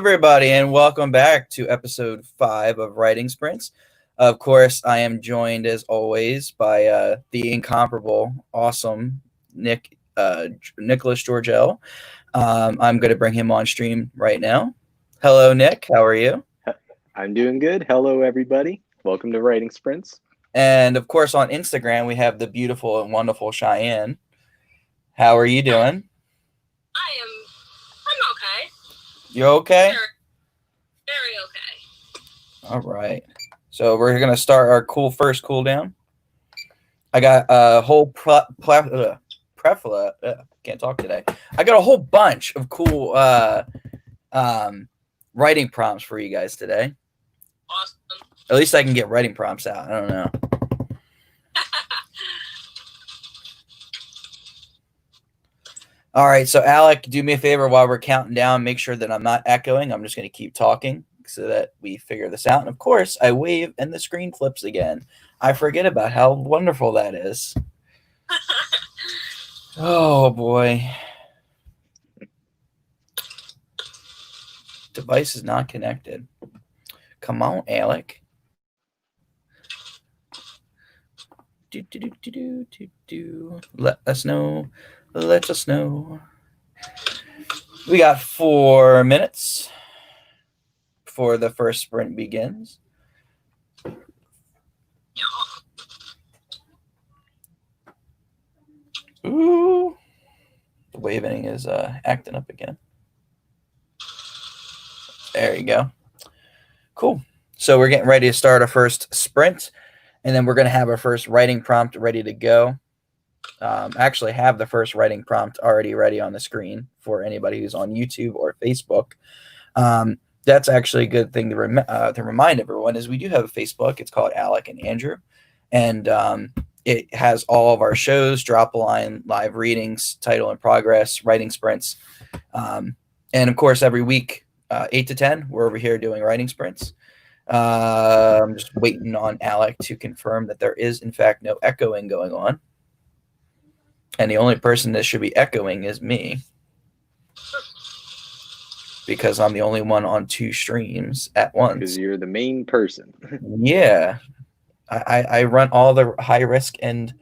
everybody, and welcome back to episode 5 of Writing Sprints. Of course, I am joined, as always, by the incomparable, awesome Nicholas Georgel. I'm going to bring him on stream right now. Hello, Nick. How are you? I'm doing good. Hello, everybody. Welcome to Writing Sprints. And, of course, on Instagram, we have the beautiful and wonderful Cheyenne. How are you doing? I'm okay. You okay? Very okay. All right. So we're going to start our first cool down. I got a whole can't talk today. I got a whole bunch of cool writing prompts for you guys today. Awesome. At least I can get writing prompts out. I don't know. All right, so Alec, do me a favor while we're counting down. Make sure that I'm not echoing. I'm just going to keep talking so that we figure this out. And, of course, I wave and the screen flips again. I forget about how wonderful that is. Oh, boy. Device is not connected. Come on, Alec. Let us know. Let us know. We got 4 minutes before the first sprint begins. Ooh. The waving is acting up again. There you go. Cool. So we're getting ready to start our first sprint, and then we're going to have our first writing prompt ready to go. Actually have the first writing prompt already ready on the screen for anybody who's on YouTube or Facebook. That's actually a good thing to remind everyone is we do have a Facebook. It's called Alec and Andrew, and it has all of our shows, Drop a Line, live readings, Title in Progress, writing sprints, and of course every week 8 to 10 we're over here doing writing sprints. I'm just waiting on Alec to confirm that there is in fact no echoing going on. And the only person that should be echoing is me, because I'm the only one on 2 streams at once. Because you're the main person. Yeah. I run all the high risk and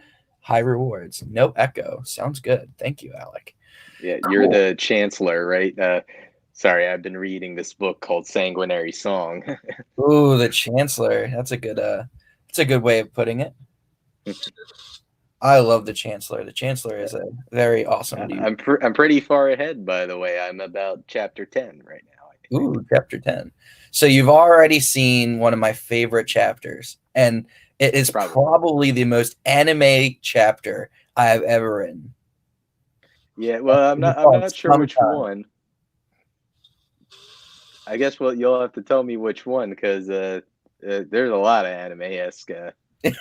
high rewards. No echo. Sounds good. Thank you, Alec. Yeah, you're the chancellor, right? Sorry, I've been reading this book called Sanguinary Song. Ooh, the chancellor. That's a good way of putting it. I love the Chancellor. The Chancellor is a very awesome dude. I'm pretty far ahead, by the way. I'm about chapter 10 right now. Ooh, chapter 10. So you've already seen one of my favorite chapters, and it is probably the most anime chapter I have ever written. Yeah, well, I'm not sure which one. I guess you'll have to tell me which one, because there's a lot of anime-esque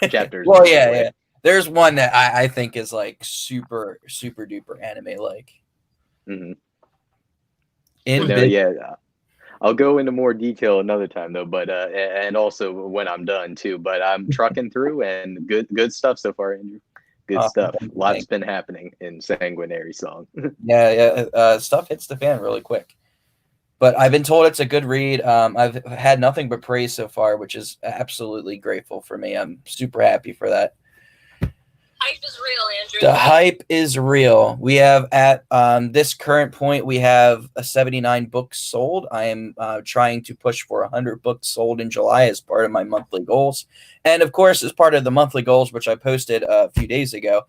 chapters. Well, yeah. There's one that I think is like super, super duper anime like. Mm-hmm. Yeah, I'll go into more detail another time though, but and also when I'm done too. But I'm trucking through, and good stuff so far, Andrew. Good stuff. Lots been happening in Sanguinary Song. Yeah. Stuff hits the fan really quick. But I've been told it's a good read. I've had nothing but praise so far, which is absolutely grateful for me. I'm super happy for that. Hype is real, Andrew. The hype is real. We have at this current point, we have 79 books sold. I am trying to push for 100 books sold in July as part of my monthly goals. And of course, as part of the monthly goals, which I posted a few days ago,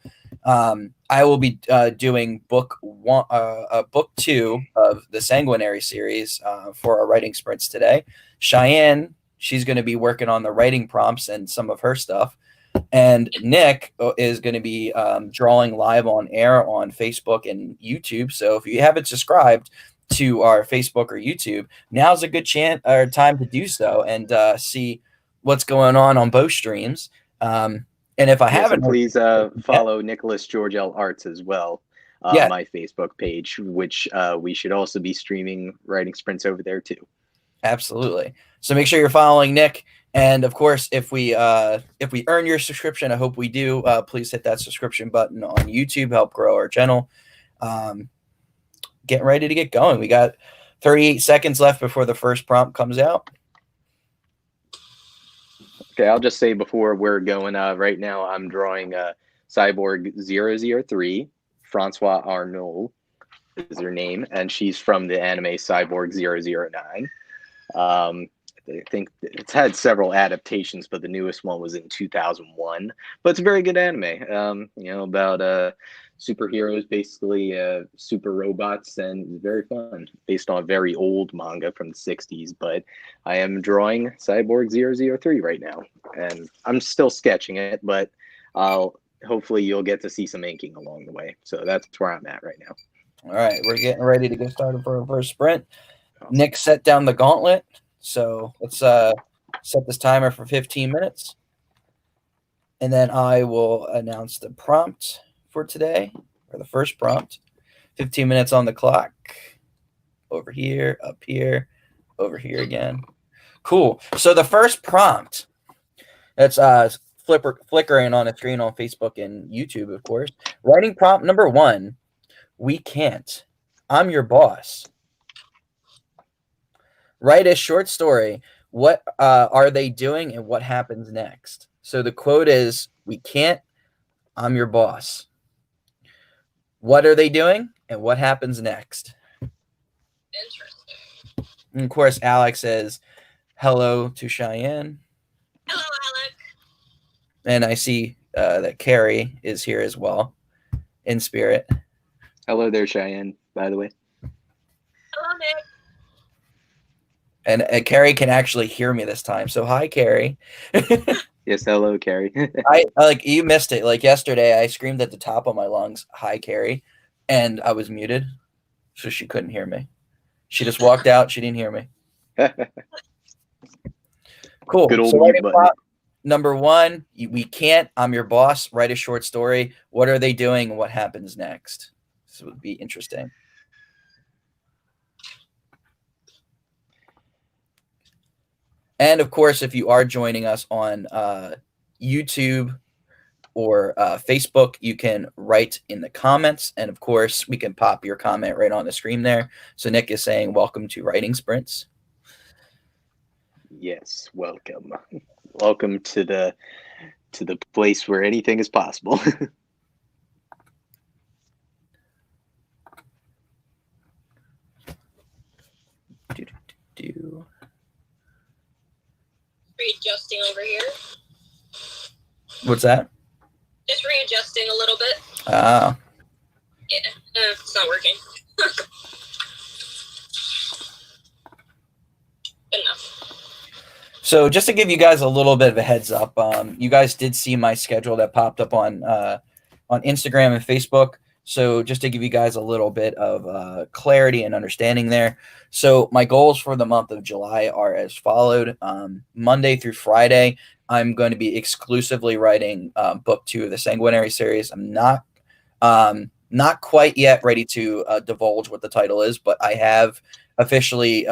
I will be doing book 2 of the Sanguinary series for our writing sprints today. Cheyenne, she's going to be working on the writing prompts and some of her stuff. And Nick is going to be drawing live on air on Facebook and YouTube. So if you haven't subscribed to our Facebook or YouTube, now's a good time to do so and see what's going on both streams. And if I haven't, please follow Nicholas Georgel Arts as well. My Facebook page, which we should also be streaming writing sprints over there too. Absolutely. So make sure you're following Nick. And of course, if we earn your subscription, I hope we do, please hit that subscription button on YouTube, help grow our channel. Getting ready to get going. We got 38 seconds left before the first prompt comes out. Okay, I'll just say before we're going, right now I'm drawing Cyborg 003. Francois Arnold is her name, and she's from the anime Cyborg 009. I think it's had several adaptations, but the newest one was in 2001. But it's a very good anime, about superheroes, basically super robots, and it's very fun, based on a very old manga from the 60s. But I am drawing Cyborg 003 right now, and I'm still sketching it, but hopefully you'll get to see some inking along the way. So that's where I'm at right now. All right, we're getting ready to get started for our first sprint. Awesome. Nick set down the gauntlet. So let's set this timer for 15 minutes. And then I will announce the prompt for today, or the first prompt. 15 minutes on the clock. Over here, up here, over here again. Cool. So the first prompt, that's flickering on a screen on Facebook and YouTube, of course. Writing prompt number 1, we can't. I'm your boss. Write a short story. What are they doing and what happens next? So the quote is, we can't, I'm your boss. What are they doing and what happens next? Interesting. And of course, Alex says hello to Cheyenne. Hello, Alex. And I see that Carrie is here as well, in spirit. Hello there, Cheyenne, by the way. Hello, Nick. And Carrie can actually hear me this time. So hi, Carrie. Yes, hello, Carrie. I like you missed it. Like yesterday, I screamed at the top of my lungs, "Hi, Carrie," and I was muted, so she couldn't hear me. She just walked out. She didn't hear me. Cool. Good old so mute button. Number 1, we can't. I'm your boss. Write a short story. What are they doing and what happens next? This would be interesting. And of course, if you are joining us on YouTube or Facebook, you can write in the comments. And of course, we can pop your comment right on the screen there. So Nick is saying, welcome to Writing Sprints. Yes, welcome. Welcome to the place where anything is possible. Readjusting over here. What's that? Just readjusting a little bit. Ah. Yeah, it's not working. Good enough. So just to give you guys a little bit of a heads up, you guys did see my schedule that popped up on Instagram and Facebook. So just to give you guys a little bit of clarity and understanding there. So my goals for the month of July are as followed. Monday through Friday, I'm going to be exclusively writing book 2 of the Sanguinary series. I'm not quite yet ready to divulge what the title is, but I have officially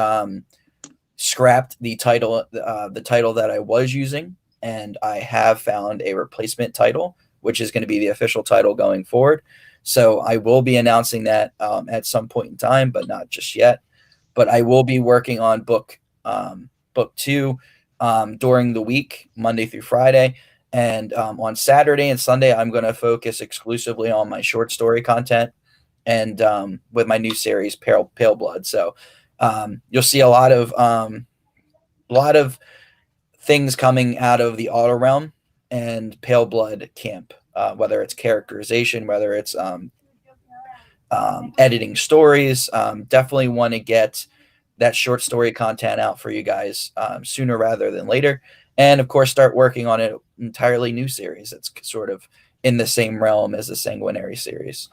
scrapped the title that I was using, and I have found a replacement title, which is going to be the official title going forward. So I will be announcing that at some point in time, but not just yet. But I will be working on book 2 during the week, Monday through Friday. And on Saturday and Sunday, I'm going to focus exclusively on my short story content and with my new series, Pale Blood. So you'll see a lot of things coming out of the Auto Realm and Pale Blood camp. Whether it's characterization, whether it's editing stories, definitely want to get that short story content out for you guys sooner rather than later. And of course, start working on an entirely new series that's sort of in the same realm as the Sanguinary series.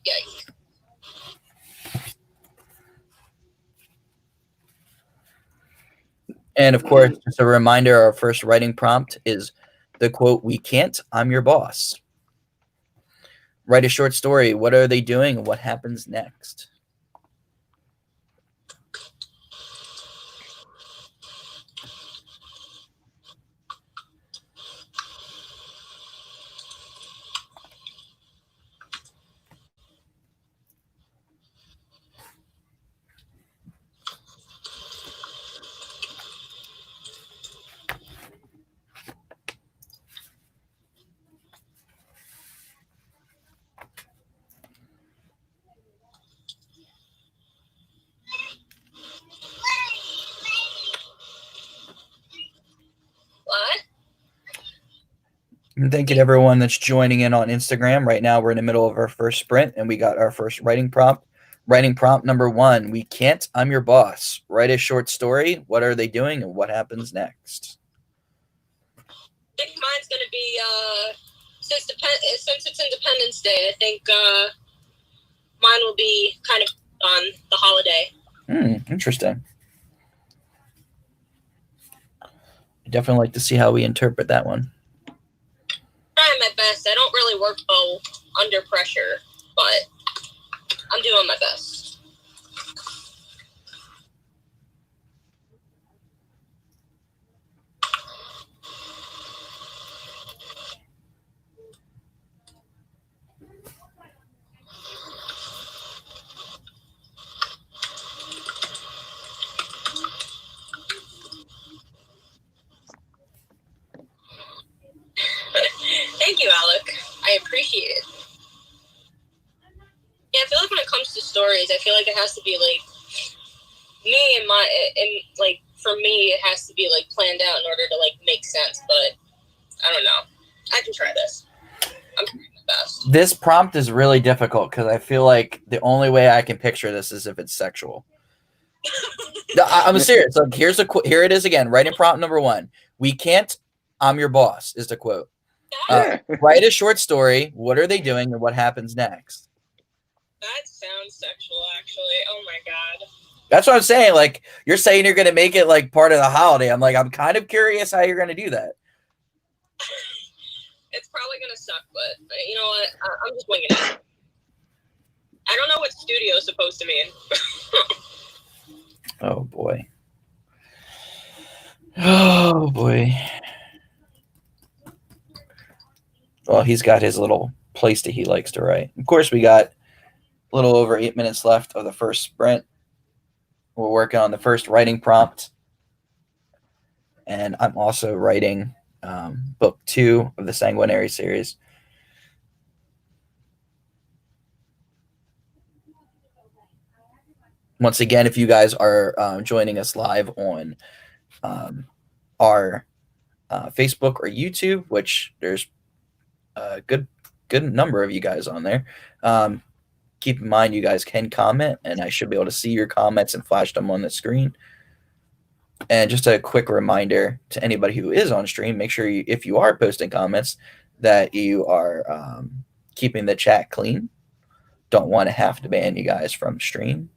Yikes. And of course, just a reminder, our first writing prompt is the quote, "We can't, I'm your boss." Write a short story. What are they doing and what happens next? And thank you to everyone that's joining in on Instagram. Right now, we're in the middle of our first sprint, and we got our first writing prompt. Writing prompt number 1. We can't. I'm your boss. Write a short story. What are they doing, and what happens next? I think mine's going to be since it's Independence Day. I think mine will be kind of on the holiday. Interesting. I definitely like to see how we interpret that one. Trying my best. I don't really work well under pressure, but I'm doing my best. Thank you, Alec. I appreciate it. Yeah, I feel like when it comes to stories, I feel like it has to be like me and like for me, it has to be like planned out in order to like make sense. But I don't know. I can try this. I'm trying my best. This prompt is really difficult because I feel like the only way I can picture this is if it's sexual. No, I'm serious. Look, here it is again. Writing prompt number 1. We can't. I'm your boss is the quote. Write a short story. What are they doing, and what happens next? That sounds sexual, actually. Oh my god. That's what I'm saying. Like, you're saying you're going to make it like part of the holiday. I'm like, I'm kind of curious how you're going to do that. It's probably gonna suck, but you know what? I'm just winging it. I don't know what studio is supposed to mean. Oh boy. Oh boy. Well, he's got his little place that he likes to write. Of course, we got a little over 8 minutes left of the first sprint. We're working on the first writing prompt. And I'm also writing book 2 of the Sanguinary series. Once again, if you guys are joining us live on our Facebook or YouTube, which there's a good number of you guys on there, keep in mind you guys can comment, and I should be able to see your comments and flash them on the screen. And just a quick reminder to anybody who is on stream, make sure if you are posting comments that you are keeping the chat clean. Don't want to have to ban you guys from stream,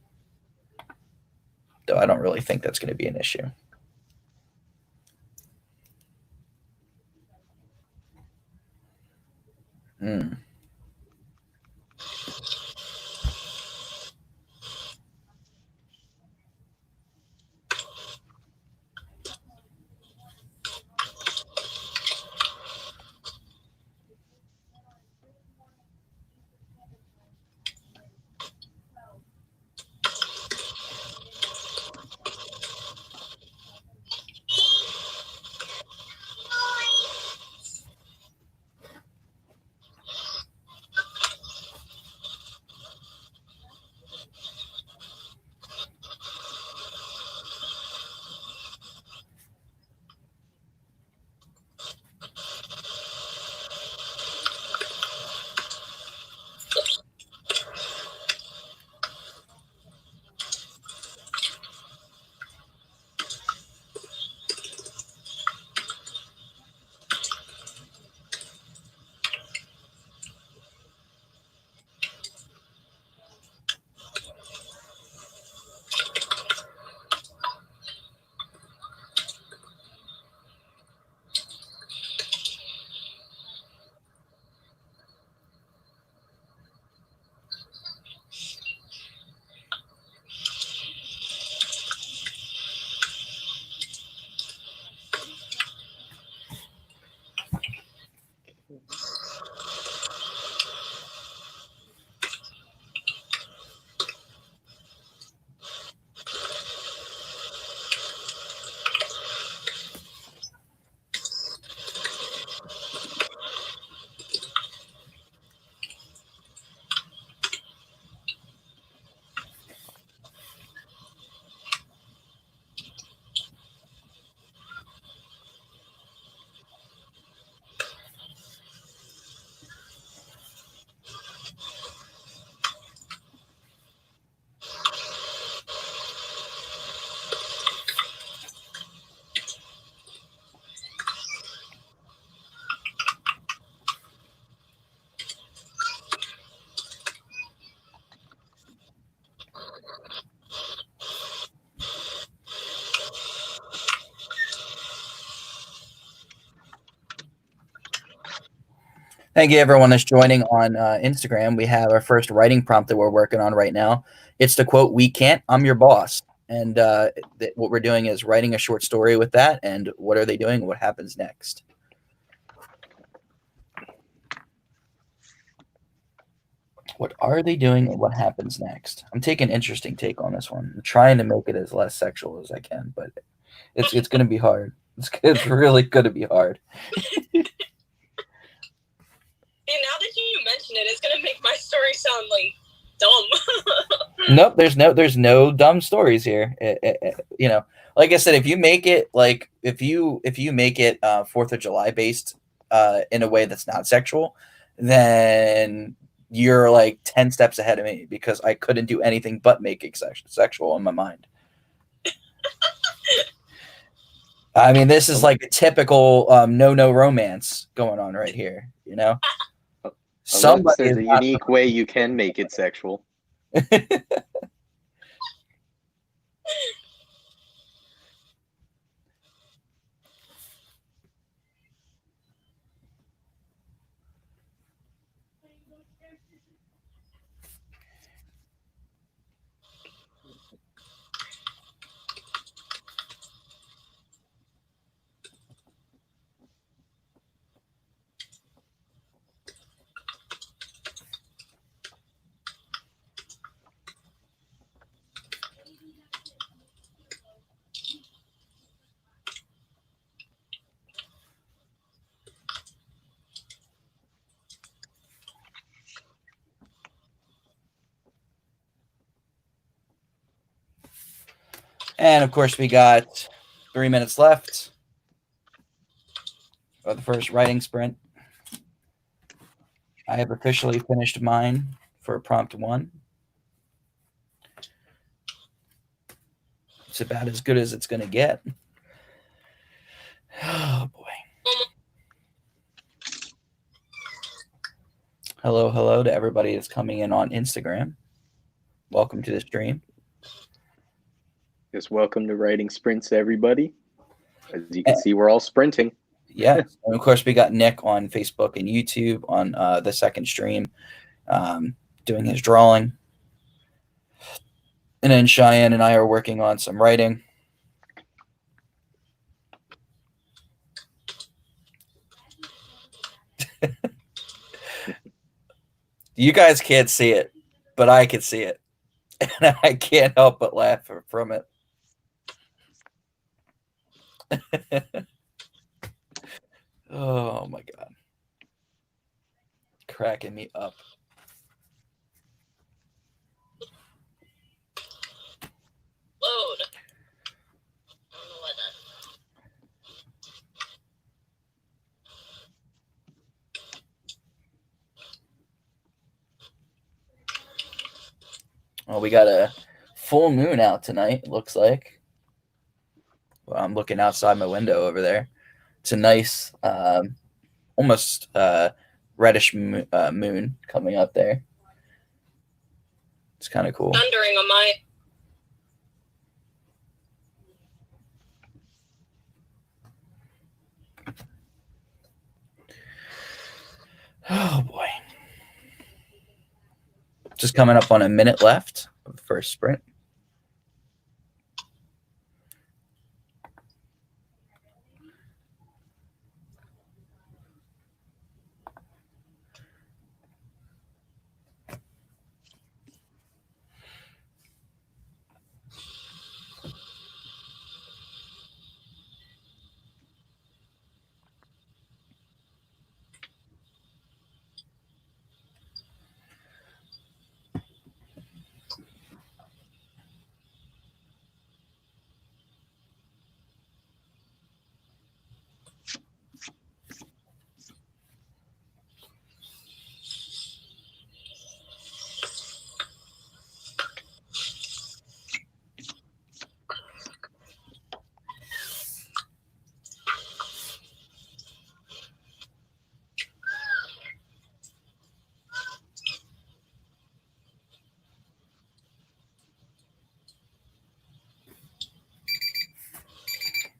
though I don't really think that's going to be an issue. Thank you, everyone that's joining on Instagram. We have our first writing prompt that we're working on right now. It's the quote, "We can't, I'm your boss." And what we're doing is writing a short story with that. And what are they doing? What happens next? What are they doing and what happens next? I'm taking an interesting take on this one. I'm trying to make it as less sexual as I can, but it's going to be hard. It's really going to be hard. And now that you mention it, it's gonna make my story sound like dumb. Nope, there's no dumb stories here. You know, like I said, if you make it like if you make it 4th of July based in a way that's not sexual, then you're like 10 steps ahead of me because I couldn't do anything but make it sexual in my mind. I mean, this is like a typical no romance going on right here, you know? Unless there's a unique way you can make it sexual. And of course, we got 3 minutes left of the first writing sprint. I have officially finished mine for prompt 1. It's about as good as it's going to get. Oh, boy. Hello to everybody that's coming in on Instagram. Welcome to the stream. Just welcome to Writing Sprints, everybody. As you can see, we're all sprinting. Yeah. And of course, we got Nick on Facebook and YouTube on the second stream doing his drawing. And then Cheyenne and I are working on some writing. You guys can't see it, but I can see it. And I can't help but laugh from it. Oh, my God. Cracking me up. Load. I don't know what that. Well, we got a full moon out tonight, it looks like. Well, I'm looking outside my window over there. It's a nice, almost reddish moon coming up there. It's kind of cool. Thundering on my. Oh, boy. Just coming up on a minute left of the first sprint.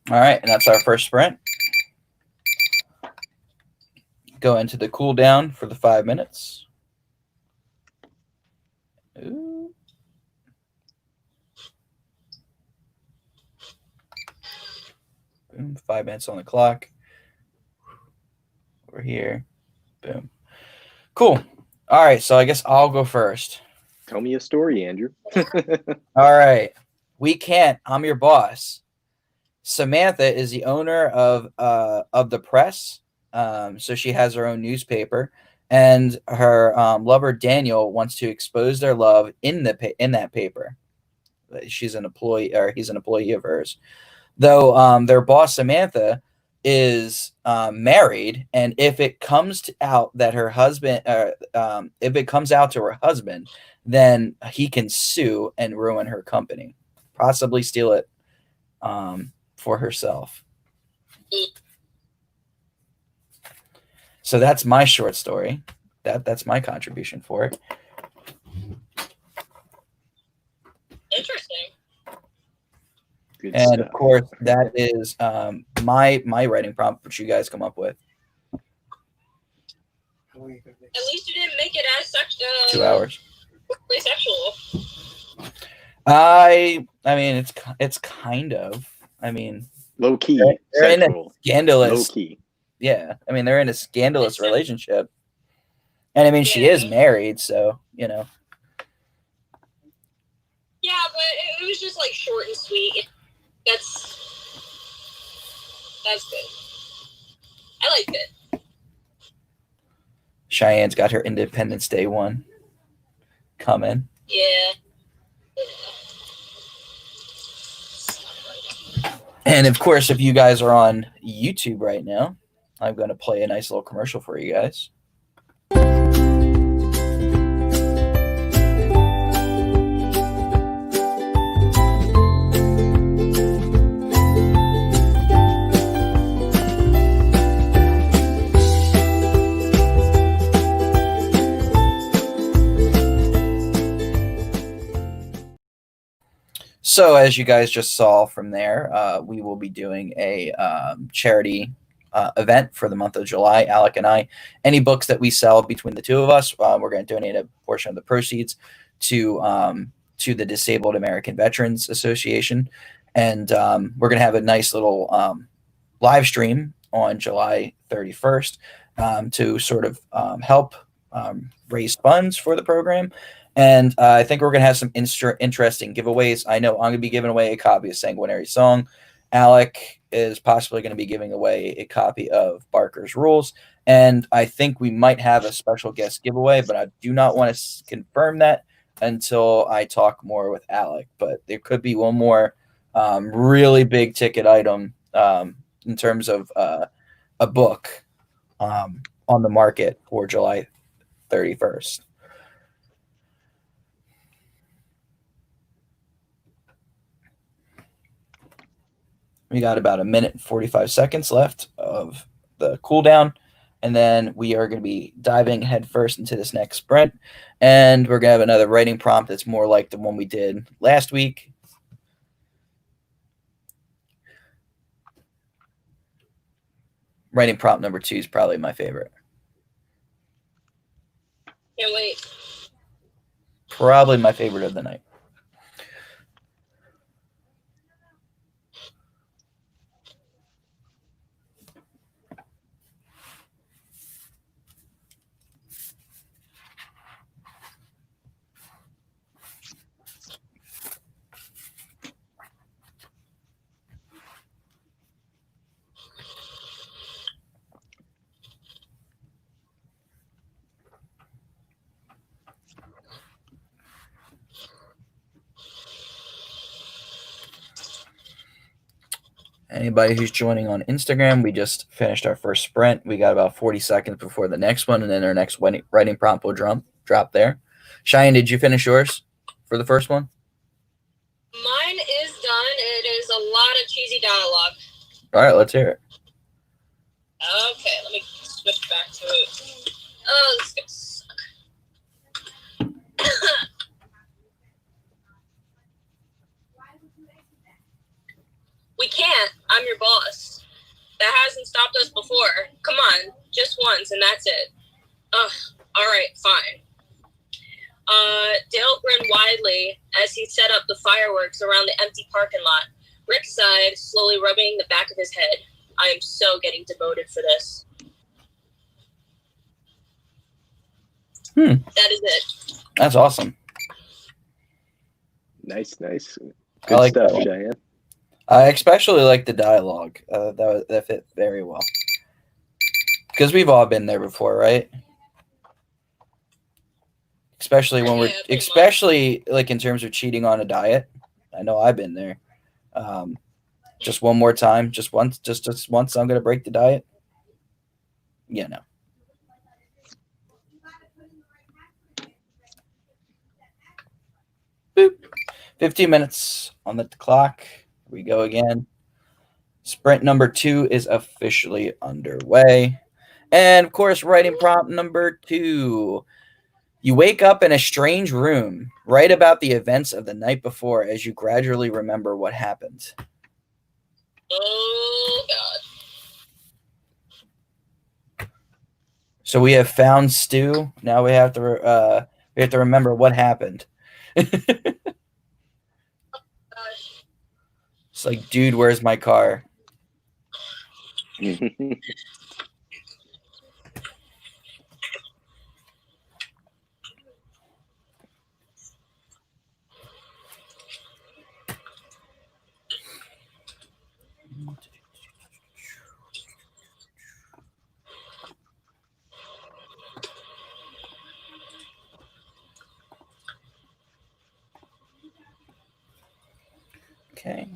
All right, and that's our first sprint. go into the cooldown for the 5 minutes. Ooh. Boom, 5 minutes on the clock. We're here. Boom. Cool. All right, so I guess I'll go first. Tell me a story, Andrew. All right. We can't. I'm your boss. Samantha is the owner of the press. So she has her own newspaper, and her lover Daniel wants to expose their love in that paper. She's an employee, or he's an employee of hers. Though their boss Samantha is married, and if it comes out that her husband, if it comes out to her husband, then he can sue and ruin her company, possibly steal it for herself. So that's my short story. That's my contribution for it. Interesting. Good And stuff. of course, that is my writing prompt, which you guys come up with. At least you didn't make it as 2 hours. sexual. I mean, it's kind of. I mean, Low key. they're in a Sexual. Low scandalous. key. Yeah, I mean, they're in a scandalous relationship, and I mean, she is married, so you know. Yeah, but it was just like short and sweet. That's good. I liked it. Cheyenne's got her Independence Day one coming. Yeah. And of course, if you guys are on YouTube right now, I'm going to play a nice little commercial for you guys. So as you guys just saw from there, we will be doing a charity event for the month of July. Alec and I, any books that we sell between the two of us, we're going to donate a portion of the proceeds to the Disabled American Veterans Association, and we're going to have a nice little live stream on July 31st to sort of help raise funds for the program. And I think we're going to have some interesting giveaways. I know I'm going to be giving away a copy of Sanguinary Song. Alec is possibly going to be giving away a copy of Barker's Rules. And I think we might have a special guest giveaway, but I do not want to confirm that until I talk more with Alec. But there could be one more really big ticket item in terms of a book on the market for July 31st. We got about 1 minute and 45 seconds left of the cooldown, and then we are going to be diving headfirst into this next sprint, and we're going to have another writing prompt that's more like the one we did last week. Writing prompt number 2 is probably my favorite. Can't wait. Probably my favorite of the night. Anybody who's joining on Instagram, we just finished our first sprint. We got about 40 seconds before the next one, and then our next writing prompt will drop there. Cheyenne, did you finish yours for the first one? Mine is done. It is a lot of cheesy dialogue. All right, let's hear it. Okay, let me switch back to it. Oh, this is gonna suck. We can't. I'm your boss. That hasn't stopped us before. Come on, just once, and that's it. Ugh. All right, fine. Dale grinned widely as he set up the fireworks around the empty parking lot. Rick sighed, slowly rubbing the back of his head. I am so getting demoted for this. That is it. That's awesome. Nice. Good I like stuff, that one. Cheyenne. I especially like the dialogue. That fit very well. Because we've all been there before, right? Especially when we're, especially like in terms of cheating on a diet. I know I've been there. Just one more time, just once, just once. I'm gonna break the diet. Yeah, no. Boop. 15 minutes on the clock. Here we go again. Sprint number 2 is officially underway. And of course, writing prompt number 2. You wake up in a strange room. Write about the events of the night before as you gradually remember what happened. Oh, God. So we have found Stu. Now we have to remember what happened. It's like, dude, where's my car? Okay.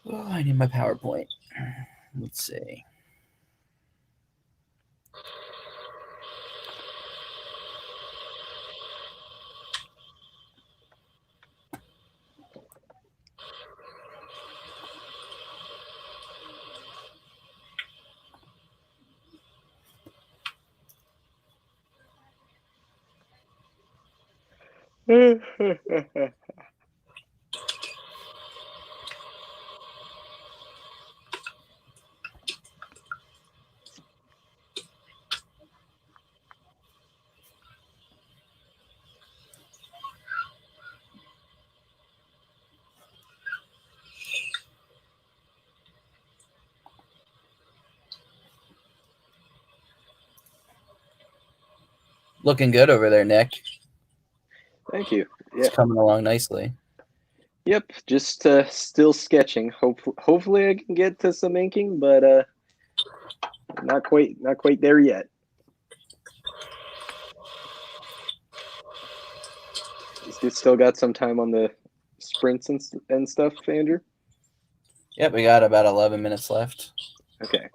Oh, I need my PowerPoint. Let's see. Looking good over there, Nick. Thank you. It's coming along nicely. Yep, just still sketching. Hopefully I can get to some inking, but not quite there yet. Still got some time on the sprints and stuff, Andrew? Yep, we got about 11 minutes left. Okay.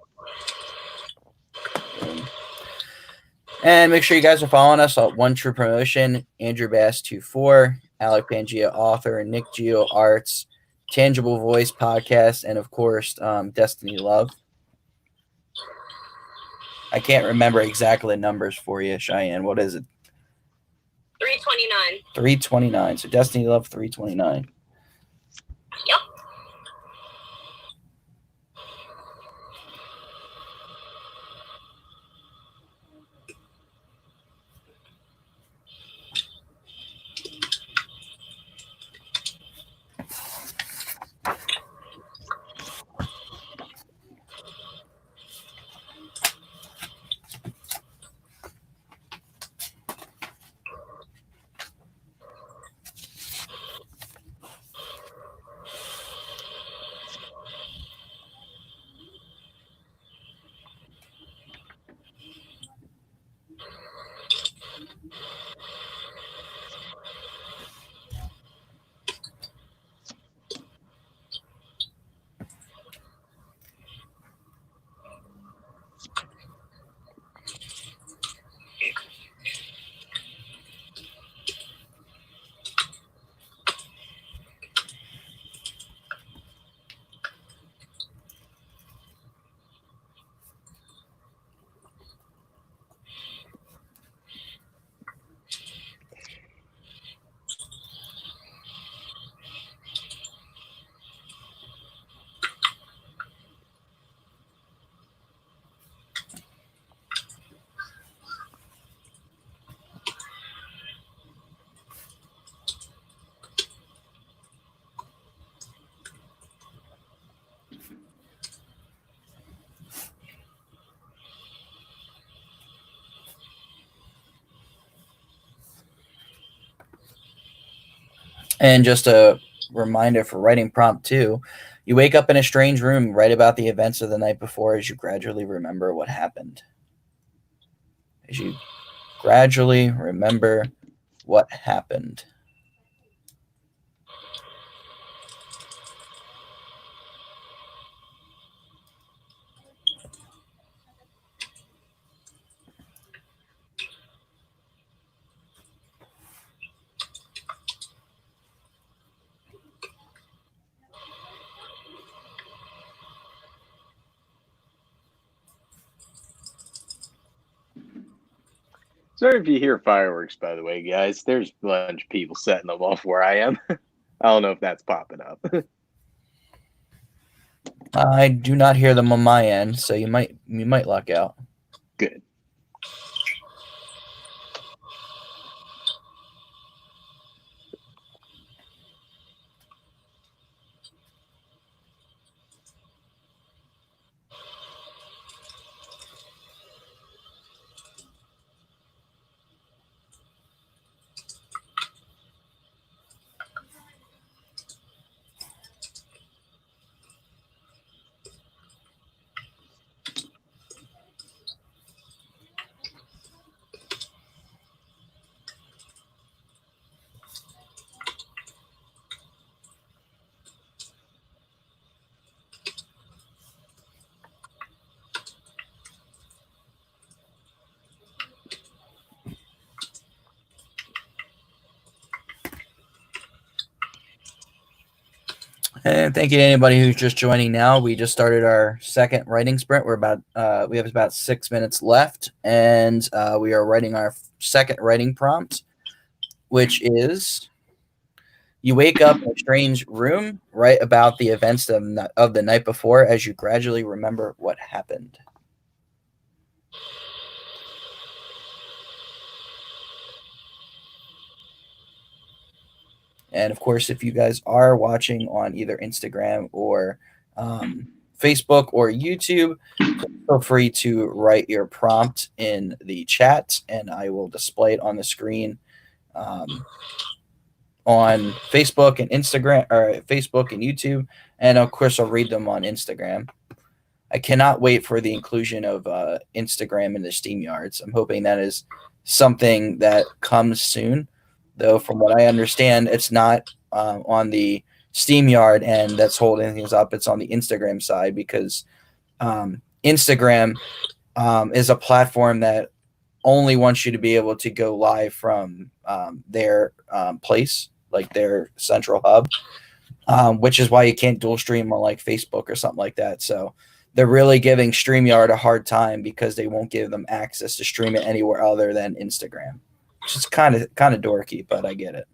And make sure you guys are following us at One True Promotion, Andrew Bass 24, Alec Pangea author, Nick Geo Arts, Tangible Voice podcast, and of course, Destiny Love. I can't remember exactly the numbers for you, Cheyenne. What is it? 329. 329. So Destiny Love 329. Yep. And just a reminder for writing prompt 2, you wake up in a strange room, write about the events of the night before as you gradually remember what happened. As you gradually remember what happened. Sorry if you hear fireworks, by the way, guys. There's a bunch of people setting them off where I am. I don't know if that's popping up. I do not hear them on my end, so you might luck out. Good. And thank you to anybody who's just joining now. We just started our second writing sprint. We have about 6 minutes left, and we are writing our second writing prompt, which is: you wake up in a strange room, write about the events of the night before as you gradually remember what happened. And of course, if you guys are watching on either Instagram or Facebook or YouTube, feel free to write your prompt in the chat, and I will display it on the screen on Facebook and Instagram, or Facebook and YouTube, and of course, I'll read them on Instagram. I cannot wait for the inclusion of Instagram in the StreamYards. I'm hoping that is something that comes soon. Though from what I understand, it's not on the StreamYard end that's holding things up. It's on the Instagram side, because Instagram is a platform that only wants you to be able to go live from their place, like their central hub, which is why you can't dual stream on like Facebook or something like that. So they're really giving StreamYard a hard time because they won't give them access to stream it anywhere other than Instagram. Which is kind of dorky, but I get it.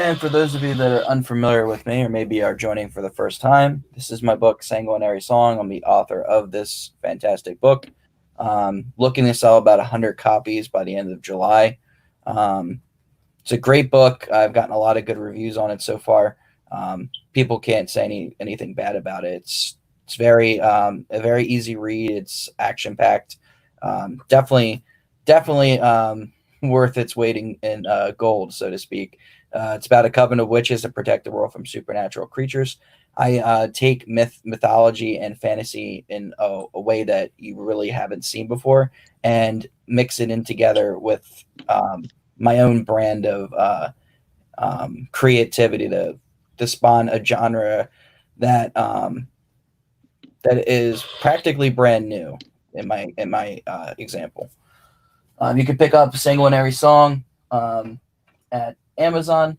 And for those of you that are unfamiliar with me or maybe are joining for the first time, this is my book, Sanguinary Song. I'm the author of this fantastic book. Looking to sell about 100 copies by the end of July. It's a great book. I've gotten a lot of good reviews on it so far. People can't say anything bad about it. It's very a very easy read. It's action packed. Definitely worth its weight in gold, so to speak. It's about a coven of witches that protect the world from supernatural creatures. I take mythology and fantasy in a way that you really haven't seen before and mix it in together with my own brand of creativity to spawn a genre that that is practically brand new in my example. You can pick up Sanguinary Song at Amazon,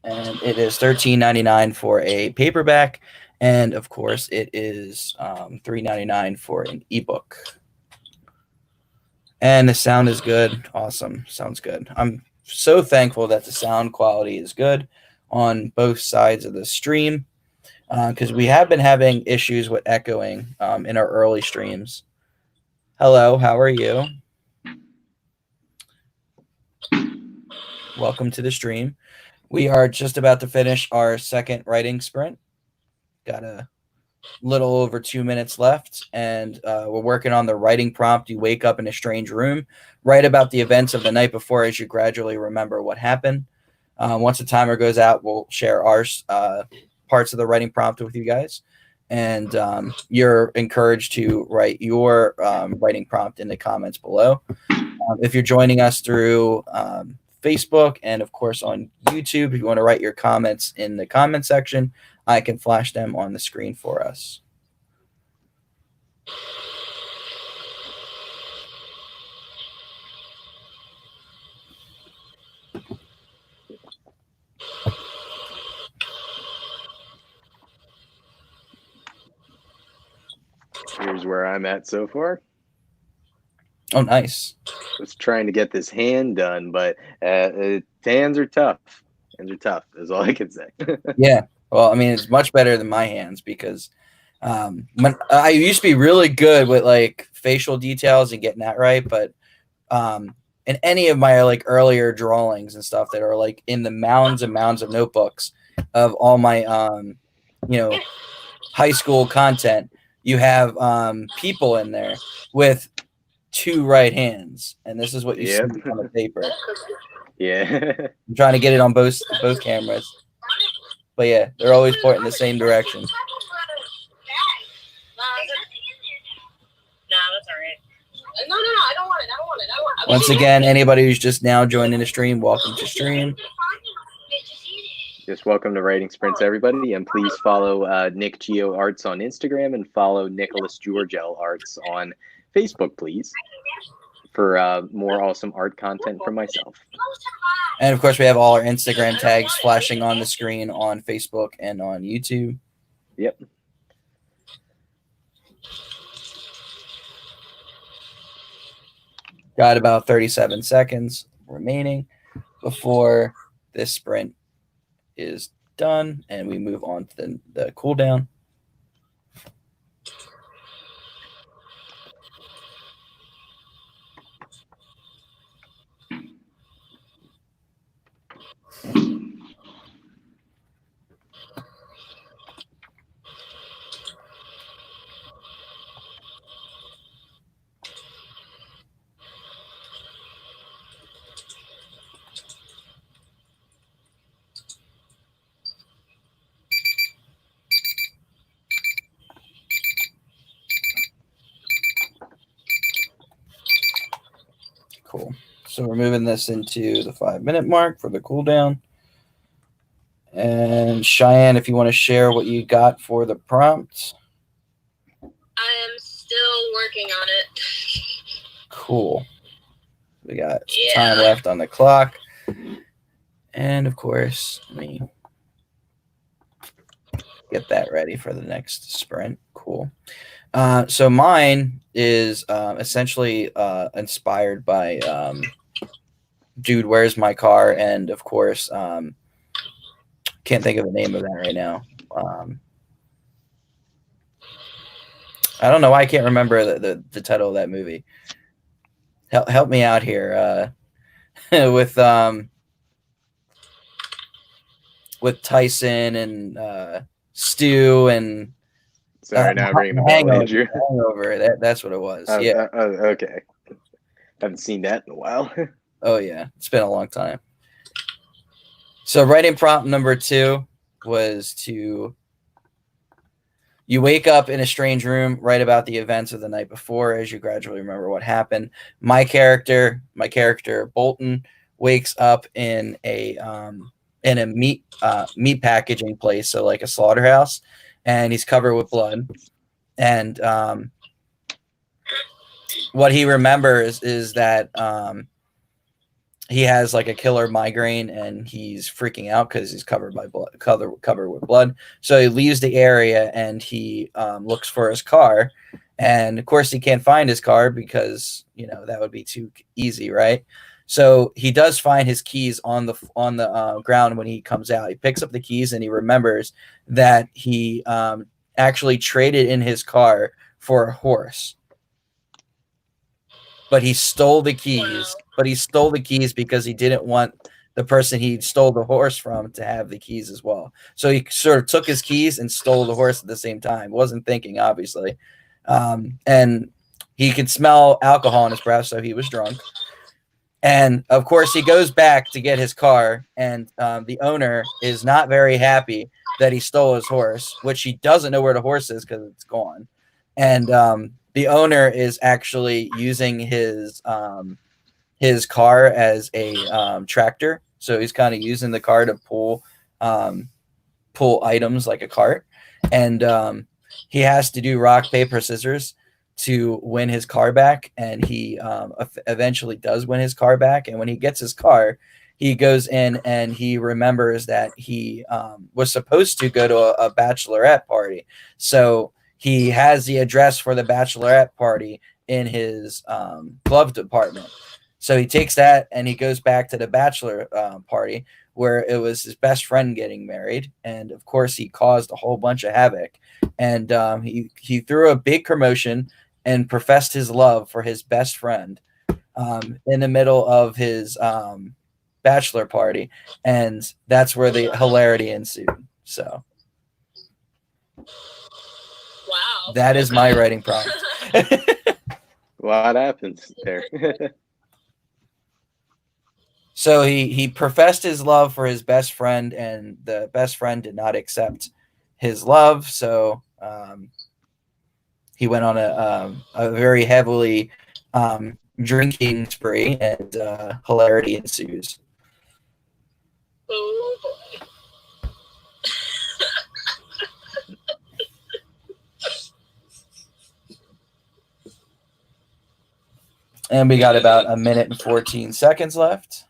and it is $13.99 for a paperback, and of course it is $3.99 for an ebook. And the sound is good. Awesome. Sounds good. I'm so thankful that the sound quality is good on both sides of the stream, because we have been having issues with echoing in our early streams. Hello, how are you? Welcome to the stream. We are just about to finish our second writing sprint. Got a little over 2 minutes left, and we're working on the writing prompt. You wake up in a strange room, write about the events of the night before as you gradually remember what happened. Once the timer goes out, we'll share our parts of the writing prompt with you guys. And you're encouraged to write your writing prompt in the comments below. If you're joining us through Facebook and of course on YouTube, if you want to write your comments in the comment section, I can flash them on the screen for us. Here's where I'm at so far. Oh, nice. Was trying to get this hand done, but hands are tough. Hands are tough, is all I can say. Yeah. Well, I mean, it's much better than my hands because when I used to be really good with like facial details and getting that right, but in any of my like earlier drawings and stuff that are like in the mounds and mounds of notebooks of all my high school content, you have people in there with 2 right hands, and this is what you see on the paper. Yeah. I'm trying to get it on both cameras. But yeah, they're always pointing the same direction. No, that's all right. No, I don't want it. Once again, anybody who's just now joining the stream, welcome to stream. Just welcome to Writing Sprints, everybody, and please follow Nick Geo Arts on Instagram and follow Nicholas Georgel Arts on Facebook, please, for more awesome art content from myself. And of course, we have all our Instagram tags flashing on the screen on Facebook and on YouTube. Yep. Got about 37 seconds remaining before this sprint is done, and we move on to the cooldown. Cool. So we're moving this into the 5-minute mark for the cooldown. And Cheyenne, if you want to share what you got for the prompt. I am still working on it. Cool. We got some time left on the clock. And of course, let me get that ready for the next sprint. Cool. So mine is essentially inspired by Dude, Where's My Car? And of course, can't think of the name of that right now. I don't know why I can't remember the title of that movie. Help me out here with Tyson and Stu and Sorry, now ringing the bell, Andrew. Hangover. That's what it was. Yeah. Okay. Haven't seen that in a while. Oh yeah, it's been a long time. So writing prompt number 2 was to you wake up in a strange room, write about the events of the night before as you gradually remember what happened. My character Bolton, wakes up in a meat packaging place, so like a slaughterhouse, and he's covered with blood. And what he remembers is that he has like a killer migraine, and he's freaking out because he's covered with blood. So he leaves the area and he looks for his car, and of course he can't find his car because that would be too easy, right? So he does find his keys on the ground when he comes out. He picks up the keys and he remembers that he actually traded in his car for a horse. But he stole the keys. But he stole the keys because he didn't want the person he stole the horse from to have the keys as well. So he sort of took his keys and stole the horse at the same time. Wasn't thinking, obviously. And he could smell alcohol in his breath, so he was drunk. And of course, he goes back to get his car, and the owner is not very happy that he stole his horse, which he doesn't know where the horse is because it's gone. And the owner is actually using his car as a tractor, so he's kind of using the car to pull items like a cart, and he has to do rock paper scissors to win his car back, and he eventually does win his car back. And when he gets his car, he goes in and he remembers that he was supposed to go to a bachelorette party, so he has the address for the bachelorette party in his glove department. So he takes that and he goes back to the bachelor party where it was his best friend getting married. And of course, he caused a whole bunch of havoc. And he threw a big commotion and professed his love for his best friend in the middle of his bachelor party. And that's where the hilarity ensued. So. Wow. That is my writing prompt. What happens there? So he professed his love for his best friend, and the best friend did not accept his love. So he went on a very heavily drinking spree, and hilarity ensues. Oh boy. And we got about a minute and 14 seconds left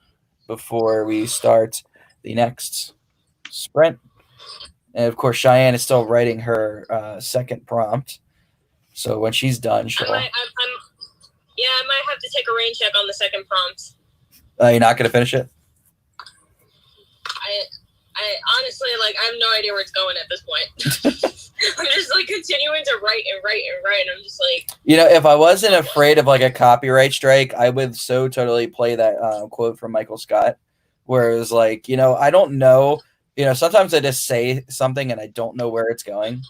before we start the next sprint. And of course, Cheyenne is still writing her second prompt. So when she's done, she'll. I might have to take a rain check on the second prompt. You're not going to finish it? I honestly, like, I have no idea where it's going at this point. I'm just, like, continuing to write and write and write, and I'm just like... You know, if I wasn't afraid of, like, a copyright strike, I would so totally play that quote from Michael Scott, where it was like, you know, I don't know. You know, sometimes I just say something and I don't know where it's going.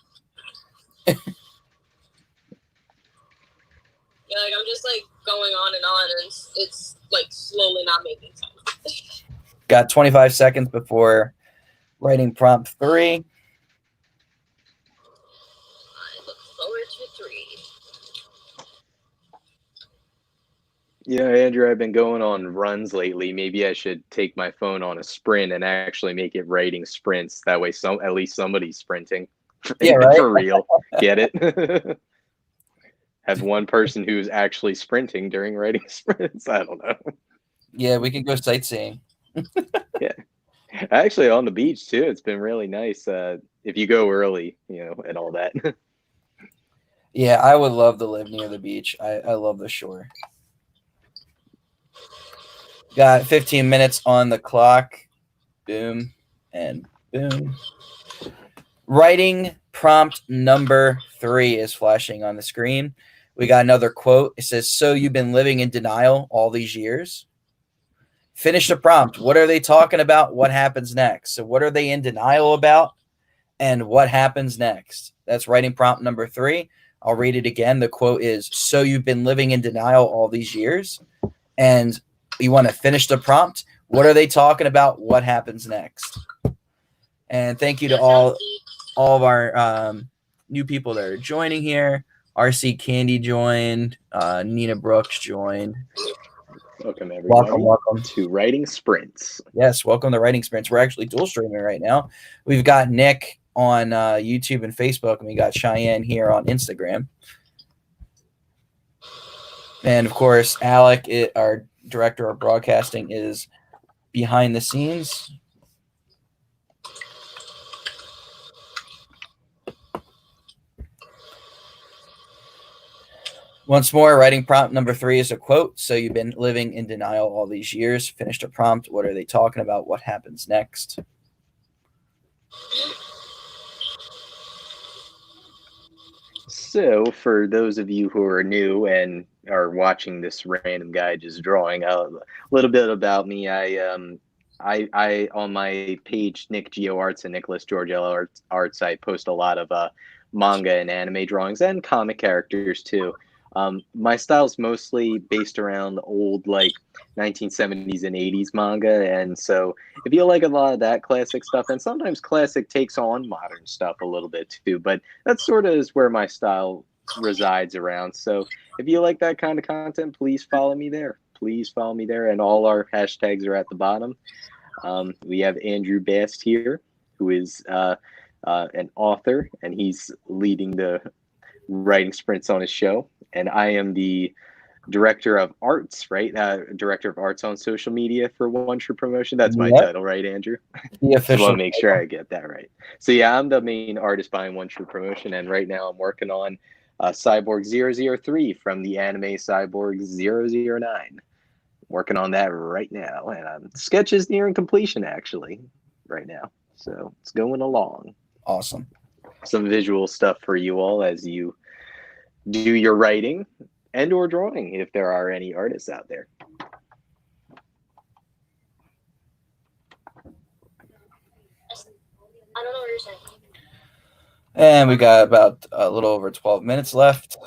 Yeah, like, I'm just, like, going on, and it's like, slowly not making sense. Got 25 seconds before writing prompt 3. I look forward to 3. You know, Andrew, I've been going on runs lately. Maybe I should take my phone on a sprint and actually make it writing sprints. That way, at least somebody's sprinting. Yeah, right? For real. Get it? Have one person who's actually sprinting during writing sprints. I don't know. Yeah, we can go sightseeing. Yeah. Actually, on the beach, too. It's been really nice if you go early, you know, and all that. Yeah, I would love to live near the beach. I love the shore. Got 15 minutes on the clock. Boom and boom. Writing prompt number 3 is flashing on the screen. We got another quote. It says, "So you've been living in denial all these years?" Finish the prompt. What are they talking about? What happens next? So what are they in denial about? And what happens next? That's writing prompt number 3. I'll read it again. The quote is, "So you've been living in denial all these years?" And you want to finish the prompt. What are they talking about? What happens next? And thank you to all of our new people that are joining here. RC Candy joined. Nina Brooks joined. Welcome, everybody, Welcome to Writing Sprints. Yes, welcome to Writing Sprints. We're actually dual streaming right now. We've got Nick on YouTube and Facebook, and we got Cheyenne here on Instagram. And, of course, Alec, our director of broadcasting, is behind the scenes. Once more, writing prompt number 3 is a quote. "So you've been living in denial all these years." Finished a prompt. What are they talking about? What happens next? So, for those of you who are new and are watching this random guy just drawing a little bit about me, I on my page Nick Geo Arts and Nicholas Georgiello Arts, I post a lot of manga and anime drawings and comic characters too. My style's mostly based around old, like 1970s and 80s manga, and so if you like a lot of that classic stuff, and sometimes classic takes on modern stuff a little bit too, but that sort of is where my style resides around. So if you like that kind of content, please follow me there. Please follow me there, and all our hashtags are at the bottom. We have Andrew Bast here, who is an author, and he's leading the writing sprints on his show. And I am the director of arts, right? Director of arts on social media for One True Promotion. That's my title, right, Andrew? The official. I want to make sure I get that right. So yeah, I'm the main artist behind One True Promotion, and right now I'm working on Cyborg 003 from the anime Cyborg 009. Working on that right now, and sketch is nearing completion actually right now. So it's going along. Awesome. Some visual stuff for you all as you do your writing and or drawing, if there are any artists out there. I don't know what you're saying. And we got about a little over 12 minutes left.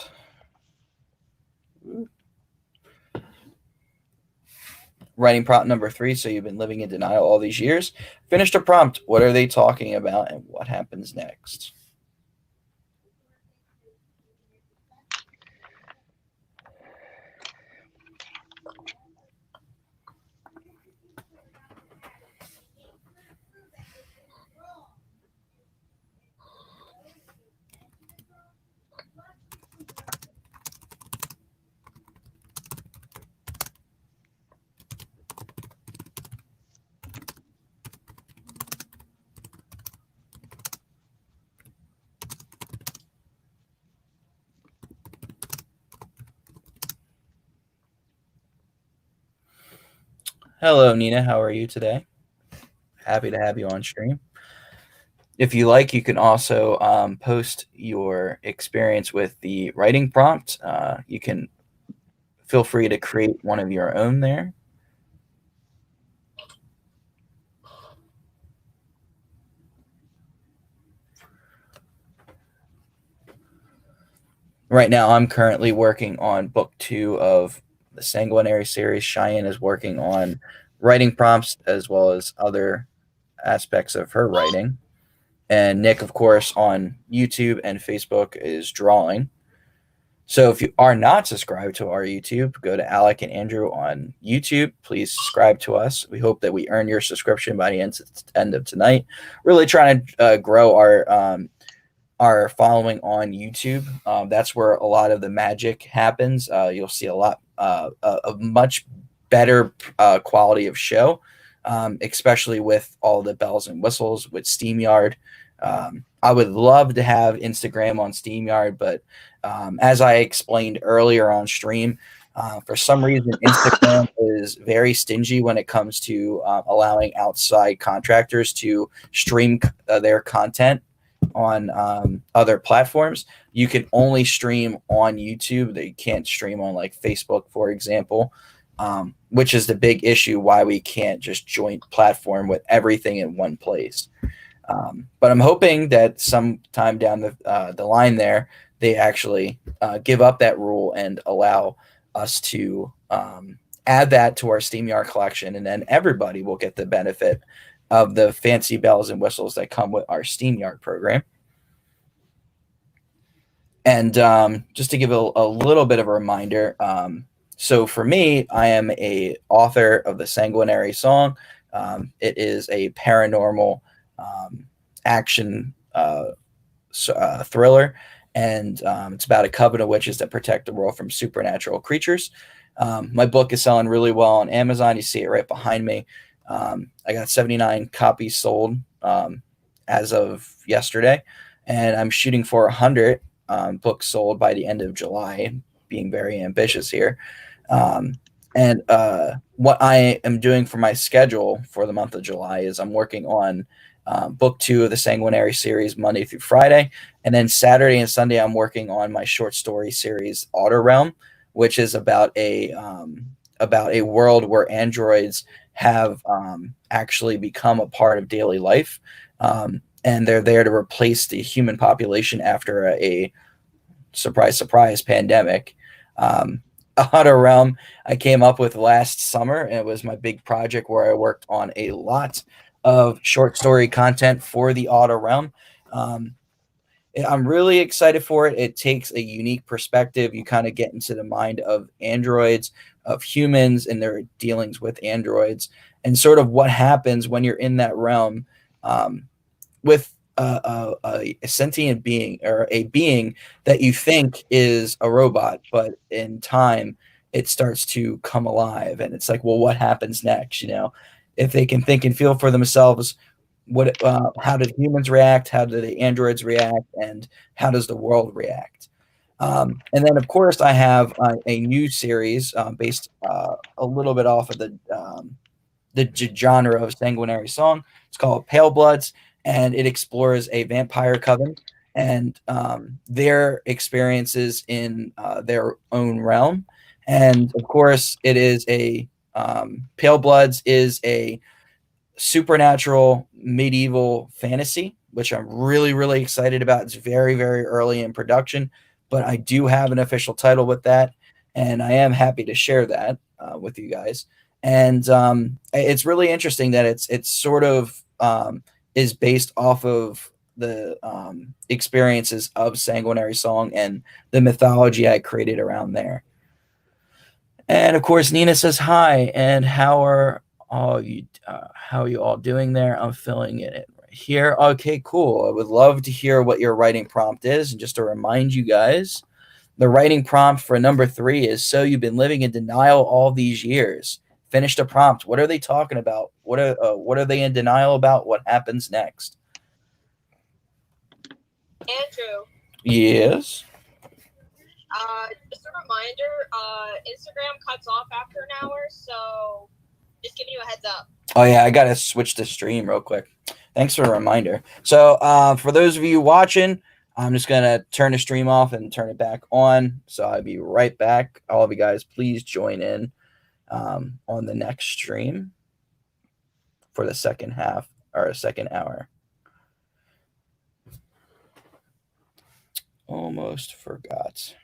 Writing prompt number 3. So you've been living in denial all these years. Finished a prompt. What are they talking about, and what happens next? Hello, Nina. How are you today? Happy to have you on stream. If you like, you can also post your experience with the writing prompt. You can feel free to create one of your own there. Right now, I'm currently working on book 2 of the Sanguinary series. Cheyenne is working on writing prompts as well as other aspects of her writing. And Nick, of course, on YouTube and Facebook is drawing. So if you are not subscribed to our YouTube, go to Alec and Andrew on YouTube. Please subscribe to us. We hope that we earn your subscription by the end of tonight. Really trying to grow our following on YouTube. That's where a lot of the magic happens. You'll see a lot of much better quality of show, especially with all the bells and whistles with SteamYard. I would love to have Instagram on SteamYard, but as I explained earlier on stream, for some reason, Instagram is very stingy when it comes to allowing outside contractors to stream their content on other platforms. You can only stream on YouTube. That you can't stream on like Facebook, for example, which is the big issue why we can't just joint platform with everything in one place. But I'm hoping that sometime down the line there, they actually give up that rule and allow us to add that to our SteamYard collection, and then everybody will get the benefit of the fancy bells and whistles that come with our SteamYard program. And just to give a little bit of a reminder, so for me, I am a author of the Sanguinary Song. It is a paranormal action thriller, and it's about a coven of witches that protect the world from supernatural creatures. My book is selling really well on Amazon. You see it right behind me. I got 79 copies sold as of yesterday, and I'm shooting for 100 books sold by the end of July, being very ambitious here. And what I am doing for my schedule for the month of July is I'm working on book 2 of the Sanguinary series Monday through Friday. And then Saturday and Sunday, I'm working on my short story series Outer Realm, which is about a world where androids have actually become a part of daily life. And they're there to replace the human population after a surprise, surprise pandemic. Outer Realm I came up with last summer, and it was my big project where I worked on a lot of short story content for the Outer Realm. I'm really excited for it. It takes a unique perspective. You kind of get into the mind of androids, of humans, and their dealings with androids, and sort of what happens when you're in that realm with a sentient being or a being that you think is a robot, but in time it starts to come alive, and it's like, well, what happens next? If they can think and feel for themselves, how did humans react? How do the androids react? And how does the world react? And then, of course, I have a new series based a little bit off of the genre of Sanguinary Song. It's called Pale Bloods, and it explores a vampire coven and their experiences in their own realm. And of course, it is Pale Bloods is a supernatural medieval fantasy, which I'm really, really excited about. It's very, very early in production, but I do have an official title with that, and I am happy to share that with you guys. And it's really interesting that it's sort of is based off of the experiences of Sanguinary Song and the mythology I created around there. And of course, Nina says hi, and how are you all doing there? I'm filling it in right here. Okay, cool. I would love to hear what your writing prompt is. And just to remind you guys, the writing prompt for number 3 is, so you've been living in denial all these years. Finish the prompt. What are they talking about? What are they in denial about? What happens next? Andrew. Yes. Just a reminder, Instagram cuts off after an hour, so Just giving you a heads up. Oh yeah, I gotta switch to stream real quick. Thanks for the reminder. So for those of you watching, I'm just gonna turn the stream off and turn it back on. So I'll be right back. All of you guys, please join in on the next stream for the second half or second hour. Almost forgot.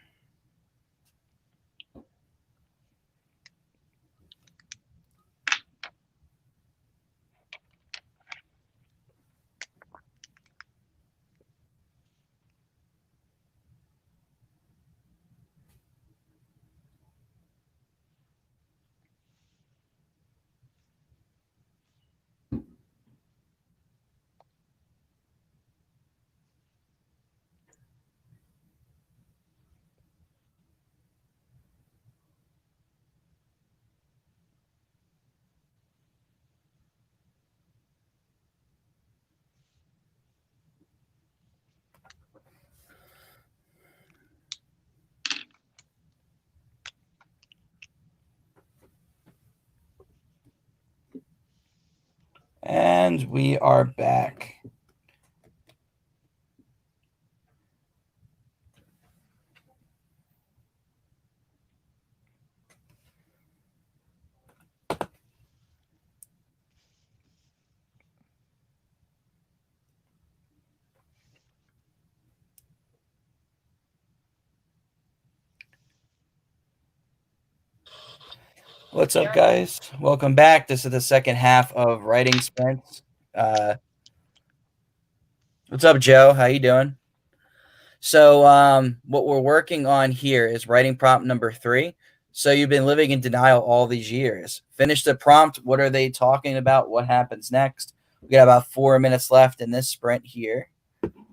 And we are back. What's up, guys? Welcome back. This is the second half of Writing Sprints. What's up, Joe? How you doing? So what we're working on here is writing prompt number 3. So you've been living in denial all these years. Finish the prompt. What are they talking about? What happens next? We got about 4 minutes left in this sprint here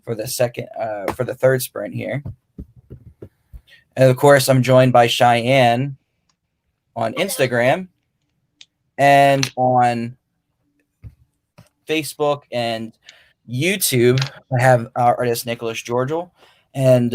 for the third sprint here. And of course, I'm joined by Cheyenne on Instagram and on Facebook and YouTube. I have our artist Nicholas Georgial, and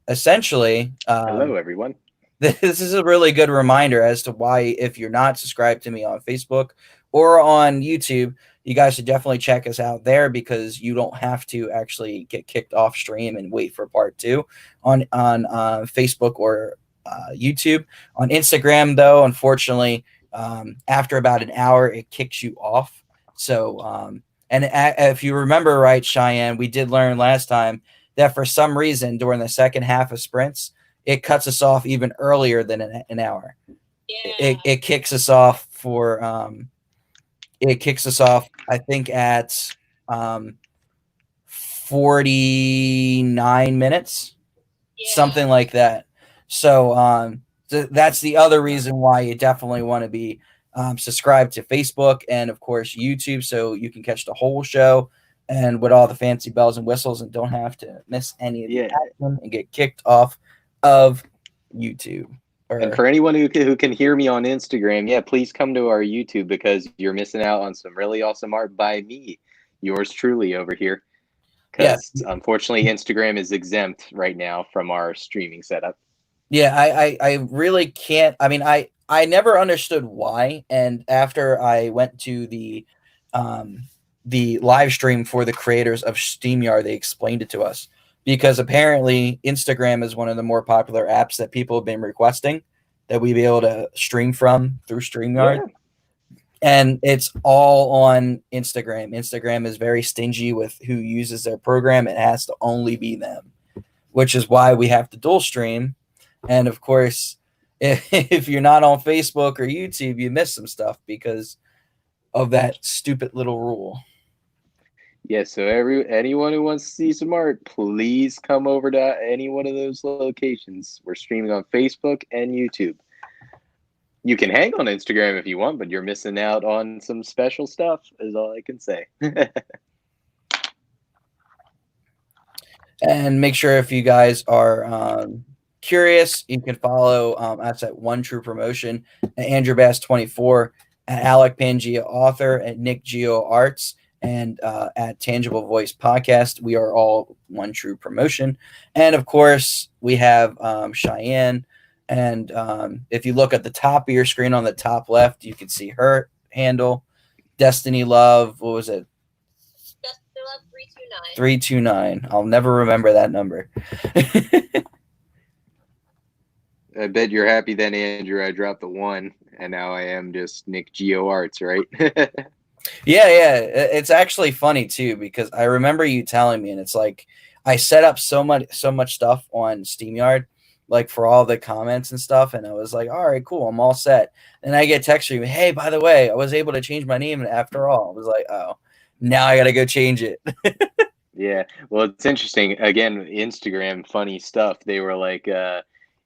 essentially, hello everyone. This is a really good reminder as to why, if you're not subscribed to me on Facebook or on YouTube, you guys should definitely check us out there, because you don't have to actually get kicked off stream and wait for part 2 on Facebook or YouTube. On Instagram, though, unfortunately, after about an hour, it kicks you off. So, if you remember right, Cheyenne, we did learn last time that for some reason during the second half of sprints, it cuts us off even earlier than an hour. Yeah. It kicks us off for I think at 49 minutes, something like that. So that's the other reason why you definitely want to be subscribed to Facebook and, of course, YouTube, so you can catch the whole show and with all the fancy bells and whistles and don't have to miss any of the action and get kicked off of YouTube. And for anyone who can hear me on Instagram, please come to our YouTube, because you're missing out on some really awesome art by me, yours truly, over here. Because unfortunately, Instagram is exempt right now from our streaming setup. Yeah, I really can't. I mean, I never understood why. And after I went to the live stream for the creators of StreamYard, they explained it to us. Because apparently Instagram is one of the more popular apps that people have been requesting that we be able to stream from through StreamYard. Yeah. And it's all on Instagram. Instagram is very stingy with who uses their program. It has to only be them, which is why we have to dual stream. And of course, if you're not on Facebook or YouTube, you miss some stuff because of that stupid little rule. Yeah, so anyone who wants to see some art, please come over to any one of those locations. We're streaming on Facebook and YouTube. You can hang on Instagram if you want, but you're missing out on some special stuff, is all I can say. And make sure, if you guys are curious, you can follow us at One True Promotion, at Andrew Bass 24, at Alec Pangea Author, at Nick Geo Arts, and at Tangible Voice Podcast. We are all One True Promotion. And of course, we have Cheyenne And if you look at the top of your screen on the top left, you can see her handle, Destiny Love. What was it? Destiny Love 329. 329. I'll never remember that number. I bet you're happy then, Andrew. I dropped the 1, and now I am just Nick Geo Arts, right? Yeah. It's actually funny too, because I remember you telling me, and it's like I set up so much stuff on StreamYard, like for all the comments and stuff, and I was like, all right, cool, I'm all set. And I get text from you, hey, by the way, I was able to change my name after all. I was like, oh, now I gotta go change it. Yeah. Well, it's interesting. Again, Instagram, funny stuff. They were like,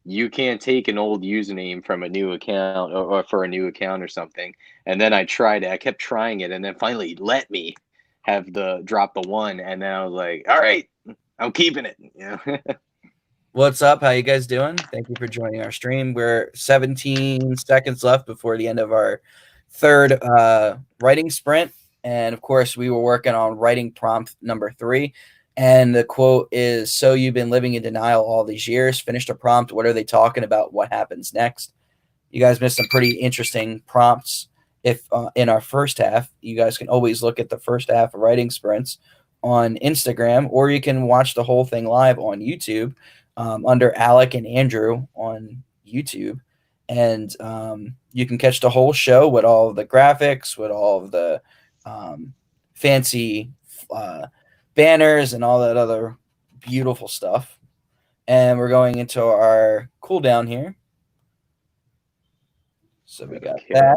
you can't take an old username from a new account or for a new account or something. And then I tried it. I kept trying it, and then finally it let me have the drop the 1. And then I was like, all right, I'm keeping it. You know? What's up? How you guys doing? Thank you for joining our stream. We're 17 seconds left before the end of our third writing sprint. And of course, we were working on writing prompt number 3. And the quote is, so you've been living in denial all these years. Finished a prompt. What are they talking about? What happens next? You guys missed some pretty interesting prompts. If in our first half, you guys can always look at the first half of writing sprints on Instagram, or you can watch the whole thing live on YouTube under Alec and Andrew on YouTube. And you can catch the whole show with all of the graphics, with all of the fancy banners and all that other beautiful stuff. And we're going into our cooldown here. So we got that.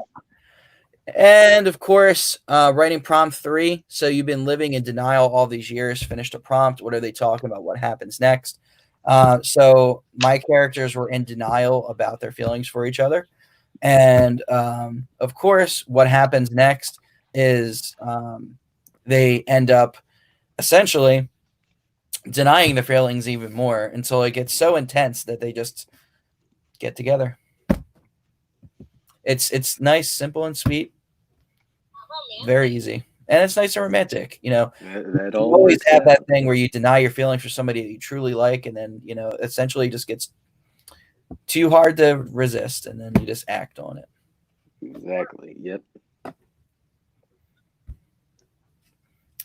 And of course, writing prompt 3. So you've been living in denial all these years. Finished a prompt. What are they talking about? What happens next? So my characters were in denial about their feelings for each other. And of course, what happens next is they end up essentially denying the feelings even more until it gets so intense that they just get together. It's nice, simple, and sweet. Very easy. And it's nice and romantic. You know, that you always have that thing where you deny your feelings for somebody that you truly like, and then, you know, essentially just gets too hard to resist, and then you just act on it. Exactly. Yep.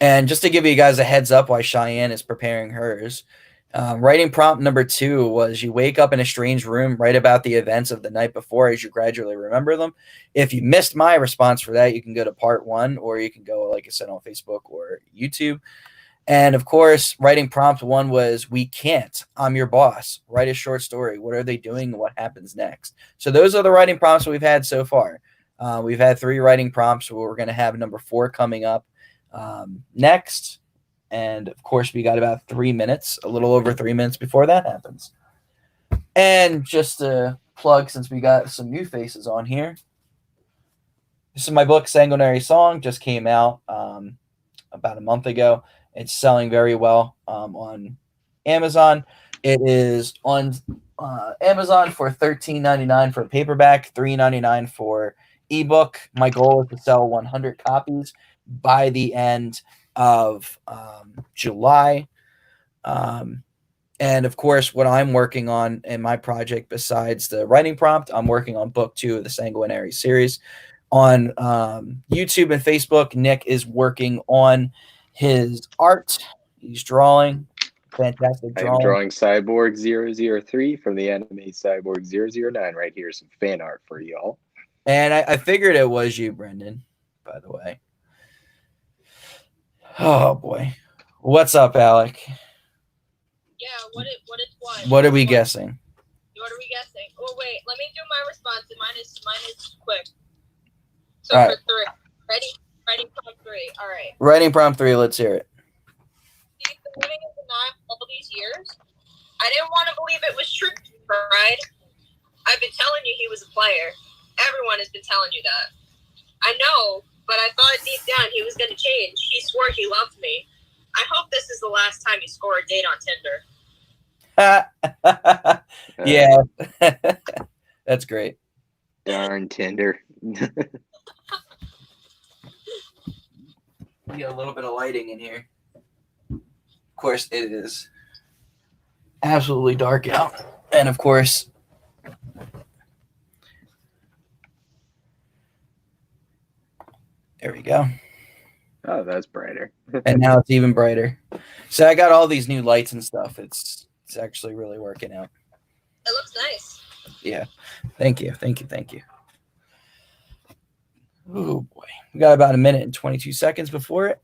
And just to give you guys a heads up why Cheyenne is preparing hers, writing prompt number 2 was you wake up in a strange room, write about the events of the night before as you gradually remember them. If you missed my response for that, you can go to part 1, or you can go, like I said, on Facebook or YouTube. And of course, writing prompt 1 was, we can't, I'm your boss. Write a short story. What are they doing? What happens next? So those are the writing prompts we've had so far. We've had 3 writing prompts. We're going to have number 4 coming up next. And of course, we got about 3 minutes, a little over 3 minutes before that happens. And just to plug, since we got some new faces on here, this is my book, Sanguinary Song, just came out about a month ago. It's selling very well on Amazon. It is on Amazon for $13.99 for paperback, $3.99 for ebook. My goal is to sell 100 copies by the end of July. And of course, what I'm working on in my project, besides the writing prompt, I'm working on book 2 of the Sanguinary series. On YouTube and Facebook, Nick is working on his art. He's drawing. Fantastic drawing. I'm drawing Cyborg 003 from the anime Cyborg 009 right here. Some fan art for y'all. And I figured it was you, Brendan, by the way. Oh, boy. What's up, Alec? Yeah, what is what? What are we guessing? What are we guessing? Oh, wait, let me do my response. Mine is quick. So All for right. 3. Ready prompt 3. All right. Writing prompt 3, let's hear it. He's been living in denial all these years. I didn't want to believe it was true, right? I've been telling you he was a player. Everyone has been telling you that. I know, but I thought deep down he was going to change. He swore he loved me. I hope this is the last time you score a date on Tinder. Yeah. That's great. Darn Tinder. We got a little bit of lighting in here. Of course, it is absolutely dark out. And of course, There we go. Oh, that's brighter. And now it's even brighter. So I got all these new lights and stuff. It's actually really working out. It looks nice. Yeah. Thank you. Oh boy. We got about a minute and 22 seconds before it.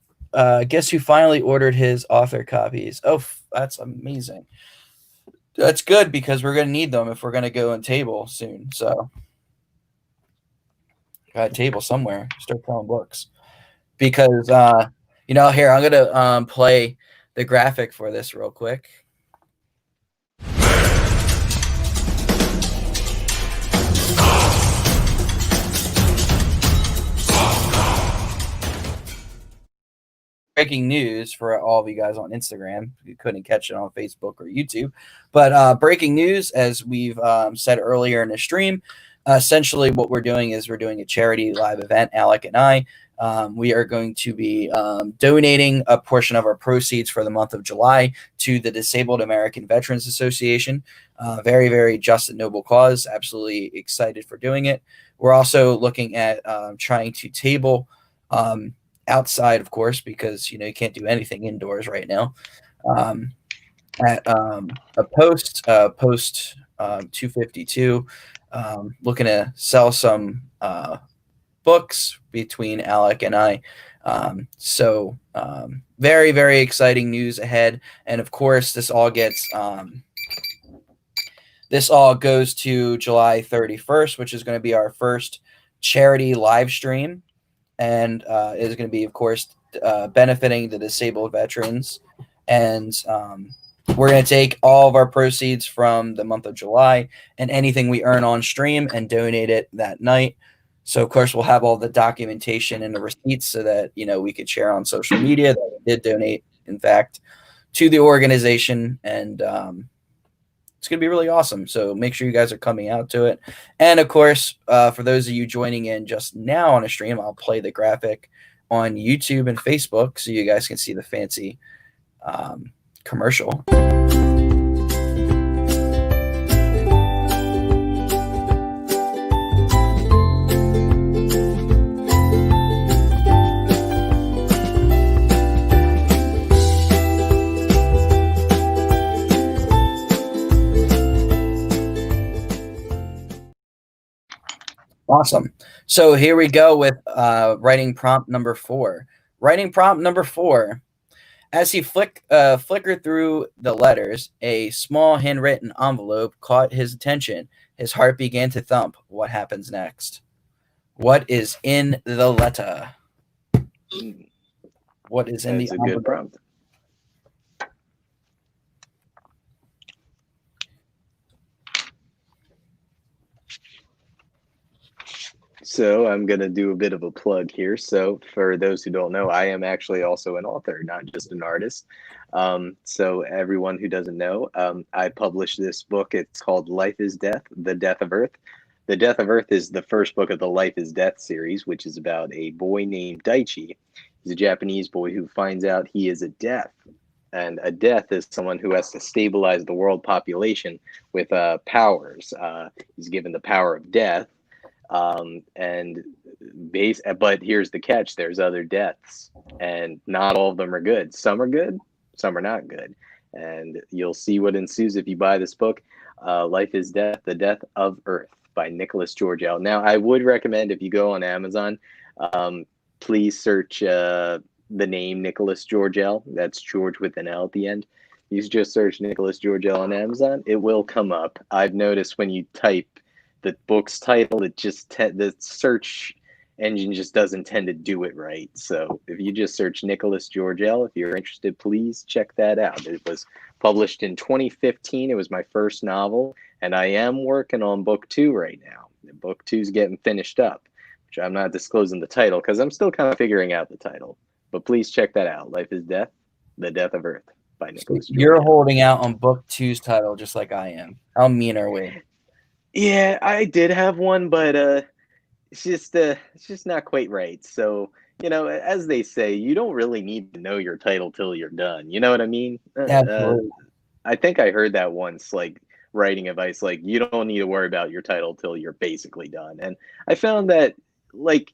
Guess who finally ordered his author copies? Oh, that's amazing. That's good because we're going to need them if we're going to go on table soon. So got a table somewhere. Start selling books. Because, here, I'm going to play the graphic for this real quick. Breaking news for all of you guys on Instagram. You couldn't catch it on Facebook or YouTube. But breaking news, as we've said earlier in the stream, essentially what we're doing is we're doing a charity live event, Alec and I. We are going to be donating a portion of our proceeds for the month of July to the Disabled American Veterans Association. Very, very just and noble cause. Absolutely excited for doing it. We're also looking at trying to table outside, of course, because you can't do anything indoors right now. At a post 252, looking to sell some books between Alec and I. So very, very exciting news ahead. And of course, this all goes to July 31st, which is going to be our first charity live stream. And is going to be, of course, benefiting the disabled veterans. And we're going to take all of our proceeds from the month of July and anything we earn on stream and donate it that night. So, of course, we'll have all the documentation and the receipts so that, we could share on social media that we did donate, in fact, to the organization. And it's going to be really awesome. So make sure you guys are coming out to it. And, of course, for those of you joining in just now on a stream, I'll play the graphic on YouTube and Facebook so you guys can see the fancy commercial. Awesome. So here we go with writing prompt number 4. Writing prompt number 4. As he flickered through the letters, a small handwritten envelope caught his attention. His heart began to thump. What happens next? What is in the letter? What is in the envelope? That's a good prompt. So I'm going to do a bit of a plug here. So for those who don't know, I am actually also an author, not just an artist. So everyone who doesn't know, I published this book. It's called Life is Death, The Death of Earth. The Death of Earth is the first book of the Life is Death series, which is about a boy named Daichi. He's a Japanese boy who finds out he is a death. And a death is someone who has to stabilize the world population with powers. He's given the power of death. But here's the catch: there's other deaths, and not all of them are good. Some are good, some are not good, and you'll see what ensues if you buy this book. Life is Death, The Death of Earth by Nicholas Georgel. Now, I would recommend if you go on Amazon, please search the name Nicholas Georgel. That's George with an L at the end. You just search Nicholas Georgel on Amazon, it will come up. I've noticed when you type the book's title, it just the search engine just doesn't tend to do it right. So if you just search Nicholas Georgel, if you're interested, please check that out. It was published in 2015. It was my first novel, and I am working on book 2 right now. Book 2 is getting finished up, which I'm not disclosing the title because I'm still kind of figuring out the title. But please check that out. Life is Death, The Death of Earth by Nicholas Georgel. You're holding out on book 2's title just like I am. How mean are we? Yeah, I did have one, but it's just not quite right. So, as they say, you don't really need to know your title till you're done. You know what I mean? Absolutely. I think I heard that once, like writing advice, like you don't need to worry about your title till you're basically done. And I found that, like,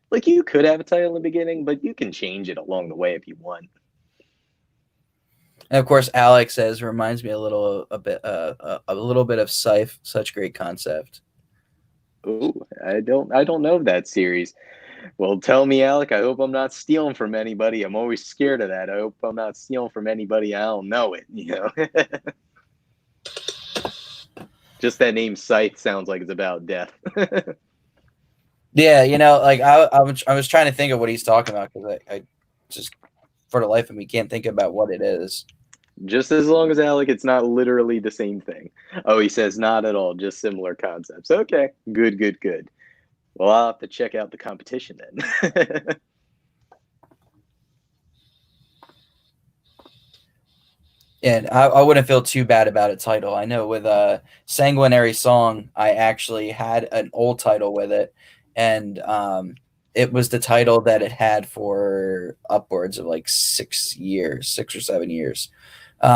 Like, you could have a title in the beginning, but you can change it along the way if you want. And of course, Alex says reminds me a little bit of Scythe. Such great concept. Oh, I don't know that series. Well, tell me, Alec. I hope I'm not stealing from anybody. I'm always scared of that. I hope I'm not stealing from anybody. I don't know it. Just that name Scythe sounds like it's about death. Yeah, like I was trying to think of what he's talking about because I just for the life of me can't think about what it is. Just as long as, Alec, it's not literally the same thing. Oh, he says not at all, just similar concepts. Okay, good. Well, I'll have to check out the competition then. And I wouldn't feel too bad about a title. I know with Sanguinary Song, I actually had an old title with it, and it was the title that it had for upwards of like 6 or 7 years,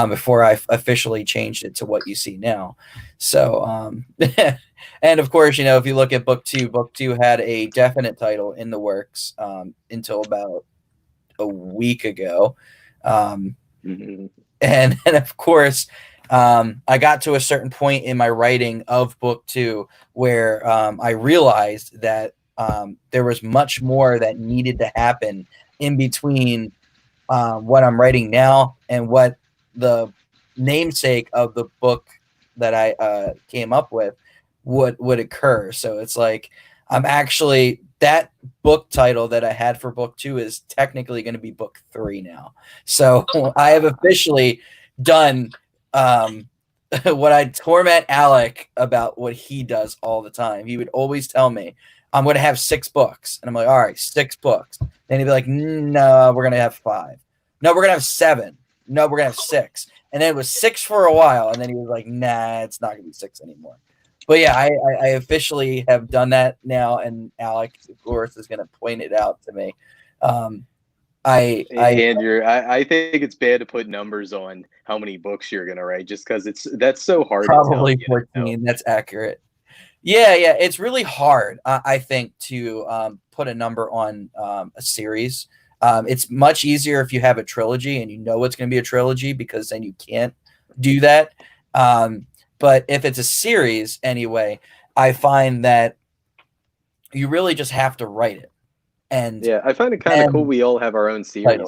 before I officially changed it to what you see now. So, and of course, if you look at book two had a definite title in the works until about a week ago. And of course, I got to a certain point in my writing of book two where I realized that there was much more that needed to happen in between what I'm writing now and what the namesake of the book that I came up with would occur. So it's like I'm actually that book title that I had for book two is technically going to be book three now. So I have officially done what I torment Alec about what he does all the time. He would always tell me, I'm going to have 6 books. And I'm like, all right, 6 books. Then he'd be like, no, we're going to have 5. No, we're going to have 7. No, we're going to have 6. And then it was 6 for a while. And then he was like, nah, it's not going to be 6 anymore. But yeah, I officially have done that now, and Alec, of course, is going to point it out to me. Andrew, I think it's bad to put numbers on how many books you're going to write, just because that's so hard. Probably to tell, 14. That's accurate. Yeah, it's really hard, I think, to put a number on a series. It's much easier if you have a trilogy and you know it's going to be a trilogy, because then you can't do that. But if it's a series anyway, I find that you really just have to write it. And yeah, I find it kind of cool we all have our own series.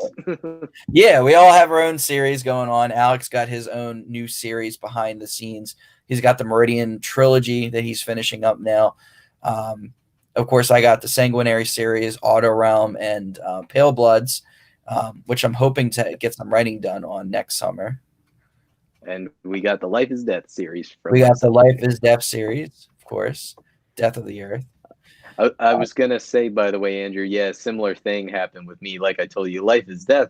Yeah, we all have our own series going on. Alex got his own new series behind the scenes. He's got the Meridian trilogy that he's finishing up now. Of course, I got the Sanguinary series, Auto Realm, and Pale Bloods, which I'm hoping to get some writing done on next summer. And we got the Life is Death series. We got the Life is Death series, of course. Death of the Earth. I was going to say, by the way, Andrew, yeah, a similar thing happened with me. Like I told you, Life is Death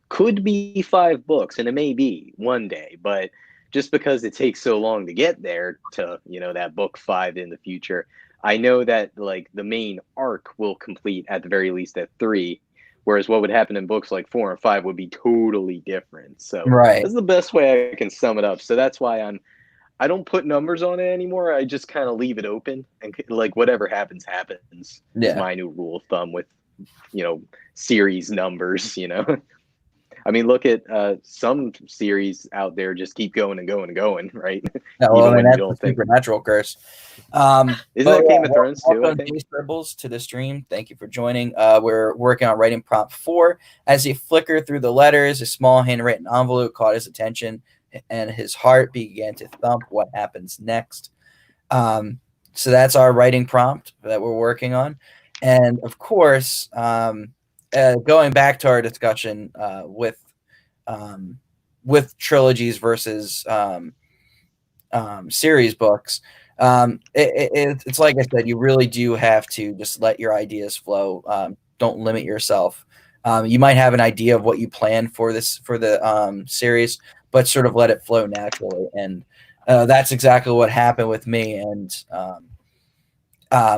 could be 5 books, and it may be one day. But just because it takes so long to get there to, that book 5 in the future, I know that, like, the main arc will complete at the very least at 3. Whereas what would happen in books like 4 and 5 would be totally different. So right. That's the best way I can sum it up. So that's why I don't put numbers on it anymore. I just kind of leave it open, and like whatever happens, happens. Yeah. Is my new rule of thumb with, series numbers, I mean, look at some series out there just keep going and going and going, right? No, that's the Supernatural curse. Isn't that Game of Thrones too? Welcome, Scribbles, to the stream. Thank you for joining. We're working on writing prompt 4. As he flickered through the letters, a small handwritten envelope caught his attention, and his heart began to thump. What happens next? So that's our writing prompt that we're working on. And of course, going back to our discussion with trilogies versus series books, it's like I said, you really do have to just let your ideas flow. Don't limit yourself. You might have an idea of what you plan for the series, but sort of let it flow naturally. And that's exactly what happened with me. And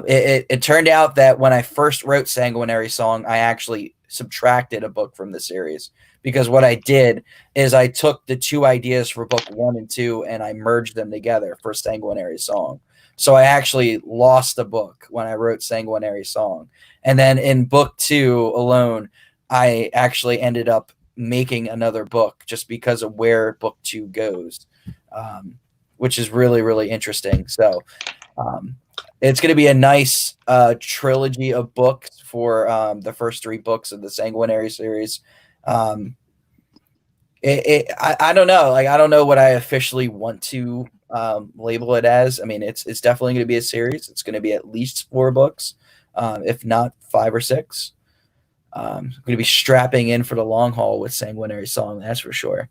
it turned out that when I first wrote Sanguinary Song, I actually subtracted a book from the series, because what I did is I took the 2 ideas for book 1 and 2 and I merged them together for Sanguinary Song. So I actually lost a book when I wrote Sanguinary Song. And then in book 2 alone, I actually ended up making another book just because of where book 2 goes, which is really, really interesting. So it's going to be a nice trilogy of books for the first 3 books of the Sanguinary series. I don't know. Like, I don't know what I officially want to label it as. I mean, it's definitely going to be a series. It's going to be at least 4 books, if not 5 or 6. I'm going to be strapping in for the long haul with Sanguinary Song, that's for sure.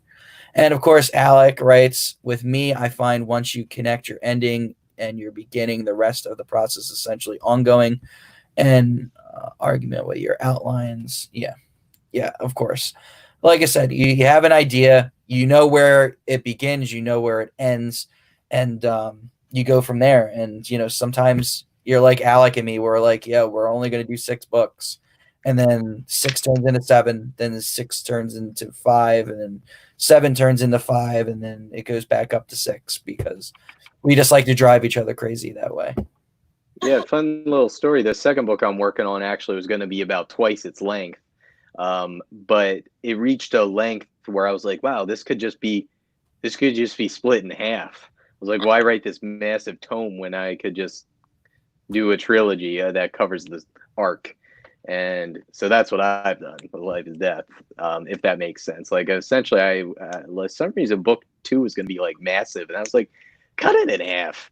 And of course, Alec writes, with me, I find once you connect your ending and your beginning, the rest of the process is essentially ongoing. And argument with your outlines. Yeah, of course. Like I said, you have an idea, you know where it begins, you know where it ends, and you go from there. And, sometimes you're like Alec and me, we're like, yeah, we're only going to do 6 books. And then 6 turns into 7, then 6 turns into 5, and then 7 turns into 5, and then it goes back up to 6 because we just like to drive each other crazy that way. Yeah, fun little story. The second book I'm working on actually was going to be about twice its length. But it reached a length where I was like, wow, this could just be split in half. I was like, why write this massive tome when I could just do a trilogy that covers this arc? And so that's what I've done with Life is Death, if that makes sense. Like, essentially, for some reason, book 2 was going to be like massive, and I was like, cut it in half,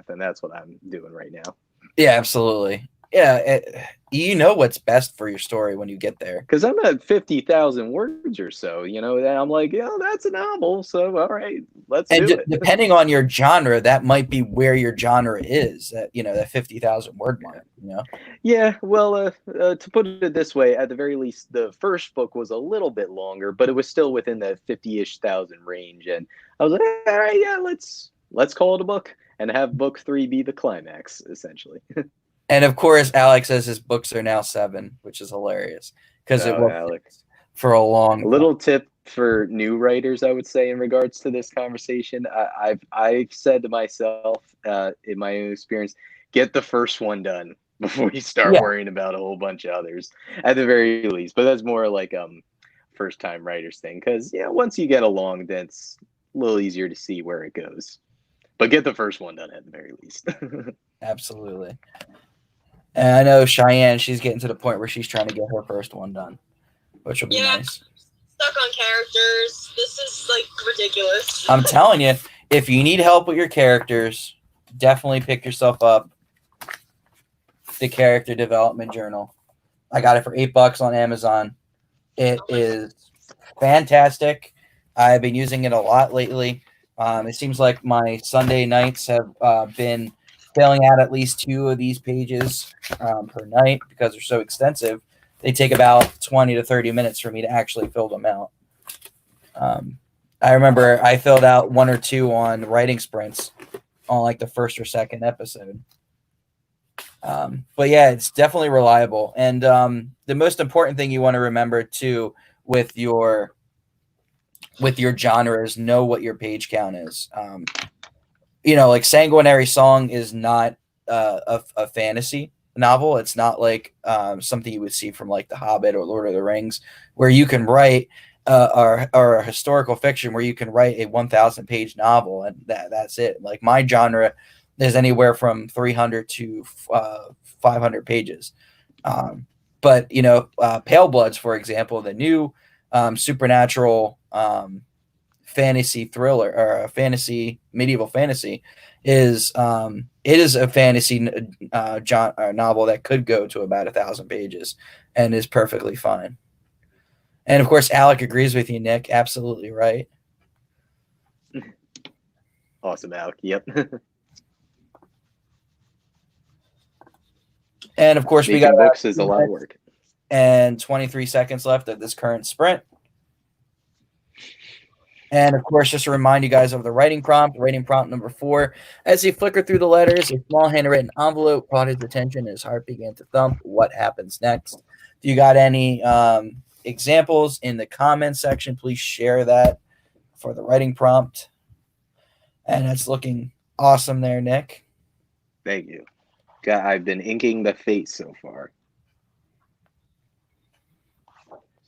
and that's what I'm doing right now. Yeah, absolutely. Yeah, you know what's best for your story when you get there. Because I'm at 50,000 words or so, and I'm like, yeah, that's a novel, so all right, let's do it. Depending on your genre, that might be where your genre is, that 50,000 word mark, Yeah, well, to put it this way, at the very least, the first book was a little bit longer, but it was still within the 50-ish thousand range, and I was like, all right, yeah, let's call it a book and have book 3 be the climax, essentially. And of course, Alex says his books are now 7, which is hilarious because it was for a long time. Little tip for new writers, I would say, in regards to this conversation. I've said to myself, in my own experience, get the first one done before you start worrying about a whole bunch of others, at the very least. But that's more like first time writers thing, because once you get along, then it's a little easier to see where it goes. But get the first one done at the very least. Absolutely. And I know Cheyenne, she's getting to the point where she's trying to get her first one done, which will be nice. Stuck on characters. This is like ridiculous. I'm telling you, if you need help with your characters, definitely pick yourself up the Character Development Journal. I got it for $8 on Amazon. It is fantastic. I've been using it a lot lately. It seems like my Sunday nights have been filling out at least 2 of these pages per night because they're so extensive. They take about 20 to 30 minutes for me to actually fill them out. I remember I filled out 1 or 2 on writing sprints on like the first or second episode. But yeah, it's definitely reliable. And the most important thing you want to remember too with your genre is know what your page count is. Like Sanguinary Song is not a fantasy novel. It's not like something you would see from like The Hobbit or Lord of the Rings, where you can write or a historical fiction where you can write a 1,000 page novel and that's it. Like my genre is anywhere from 300 to 500 pages. But Pale Bloods, for example, the new supernatural fantasy thriller or a medieval fantasy is it is a fantasy novel that could go to about 1,000 pages and is perfectly fine. And of course, Alec agrees with you, Nick. Absolutely right. Awesome, Alec. Yep. And of course, Making we got books is a lot of work. And 23 seconds left of this current sprint. And of course, just to remind you guys of the writing prompt number 4. As he flickered through the letters, a small handwritten envelope caught his attention and his heart began to thump. What happens next? If you got any examples in the comment section, please share that for the writing prompt. And it's looking awesome there, Nick. Thank you. I've been inking the face so far.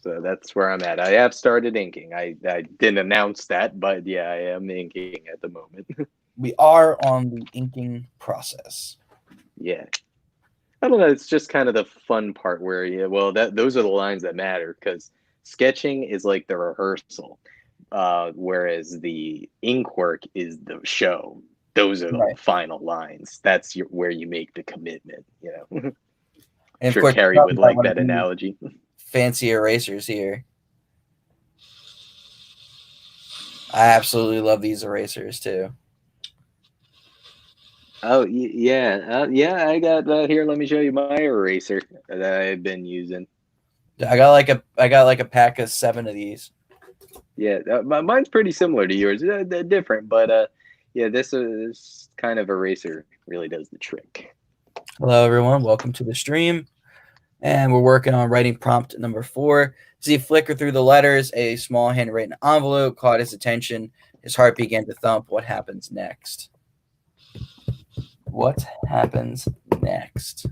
So that's where I'm at. I have started inking. I didn't announce that, but yeah, I am inking at the moment. We are on the inking process. Yeah. I don't know. It's just kind of the fun part where, those are the lines that matter because sketching is like the rehearsal, whereas the ink work is the show. Those are the final lines. That's where you make the commitment, And I'm sure Carrie would like that analogy. Fancy erasers here. I absolutely love these erasers too. Oh yeah, I got here. Let me show you my eraser that I've been using. I got like a pack of 7 of these. Yeah, mine's pretty similar to yours. They're different, but yeah, this kind of eraser really does the trick. Hello everyone, welcome to the stream, and we're working on writing prompt number 4. As he flickered through the letters, a small handwritten envelope caught his attention. His heart began to thump. What happens next? What happens next?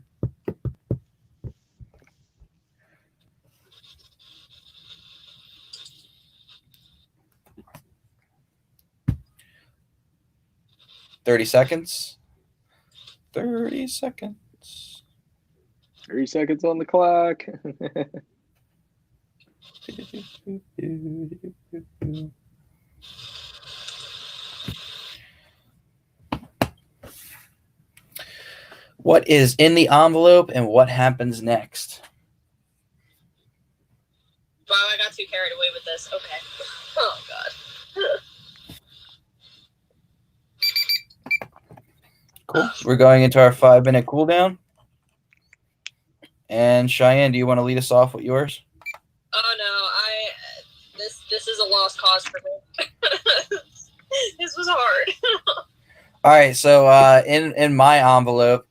$30 seconds. 30 seconds. 30 seconds on the clock. What is in the envelope and what happens next? Wow, I got too carried away with this. Okay. Oh, God. Cool. We're going into our 5-minute cooldown. And Cheyenne, do you want to lead us off with yours? Oh, no. This is a lost cause for me. This was hard. All right. So in my envelope,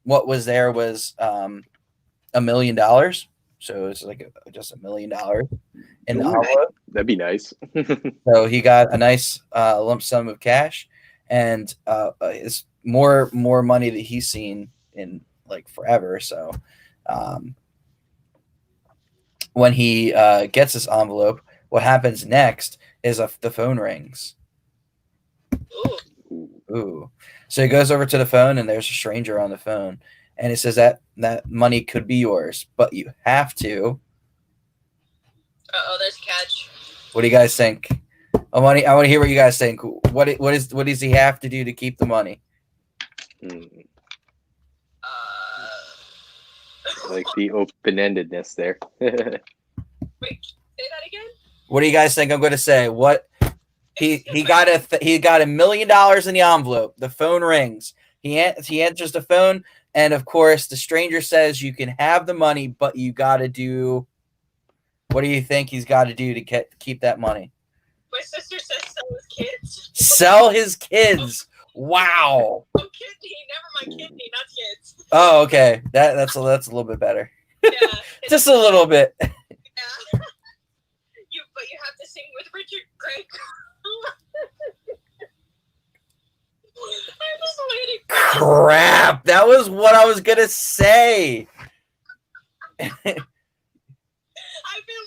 what was there was $1 million. So it's like just $1 million in the envelope. That'd be nice. So he got a nice lump sum of cash, and it's more money that he's seen in like forever. So when he gets this envelope, what happens next is the phone rings. Ooh. So he goes over to the phone, and there's a stranger on the phone, and it says that money could be yours, but you have to. Uh-oh, there's a catch. What do you guys think? I want to hear what you guys think. What does he have to do to keep the money? Like the open-endedness there. Wait, say that again? What do you guys think I'm going to say? What he got $1 million in the envelope. The phone rings. He answers the phone, and of course the stranger says you can have the money, but you got to do. What do you think he's got to do to keep that money? My sister says sell his kids. Sell his kids. Wow. Oh, kidney. Never mind, kidney, not kids. Oh, okay. That's a little bit better. Yeah. Just a little bit. Yeah. But you have to sing with Richard Greg. I was waiting. Crap. That was what I was going to say. I've been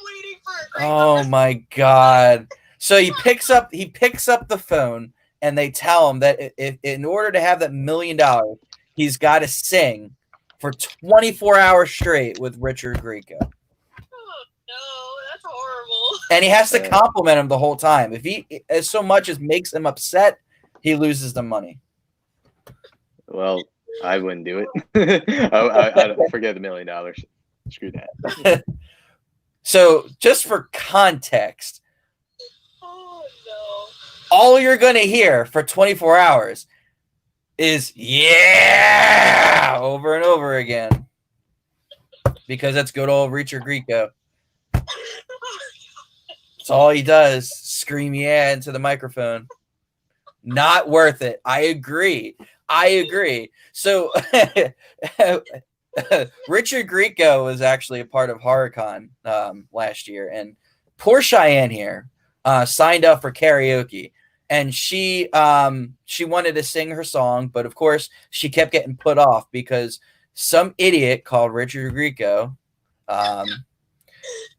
waiting for a great Oh my God. So he picks up the phone, and they tell him that if in order to have that $1 million, he's got to sing for 24 hours straight with Richard Grieco. Oh no, that's horrible. And he has to compliment him the whole time. If he as so much as makes him upset, he loses the money. Well, I wouldn't do it. I don't forget the $1 million. Screw that. So just for context, Oh no. all you're going to hear for 24 hours is yeah over and over again, because that's good old Richard Grieco. That's all he does. Scream yeah into the microphone. Not worth it. I agree. So Richard Grieco was actually a part of HorrorCon last year, and poor Cheyenne here signed up for karaoke, and she wanted to sing her song, but of course she kept getting put off because some idiot called Richard Grieco,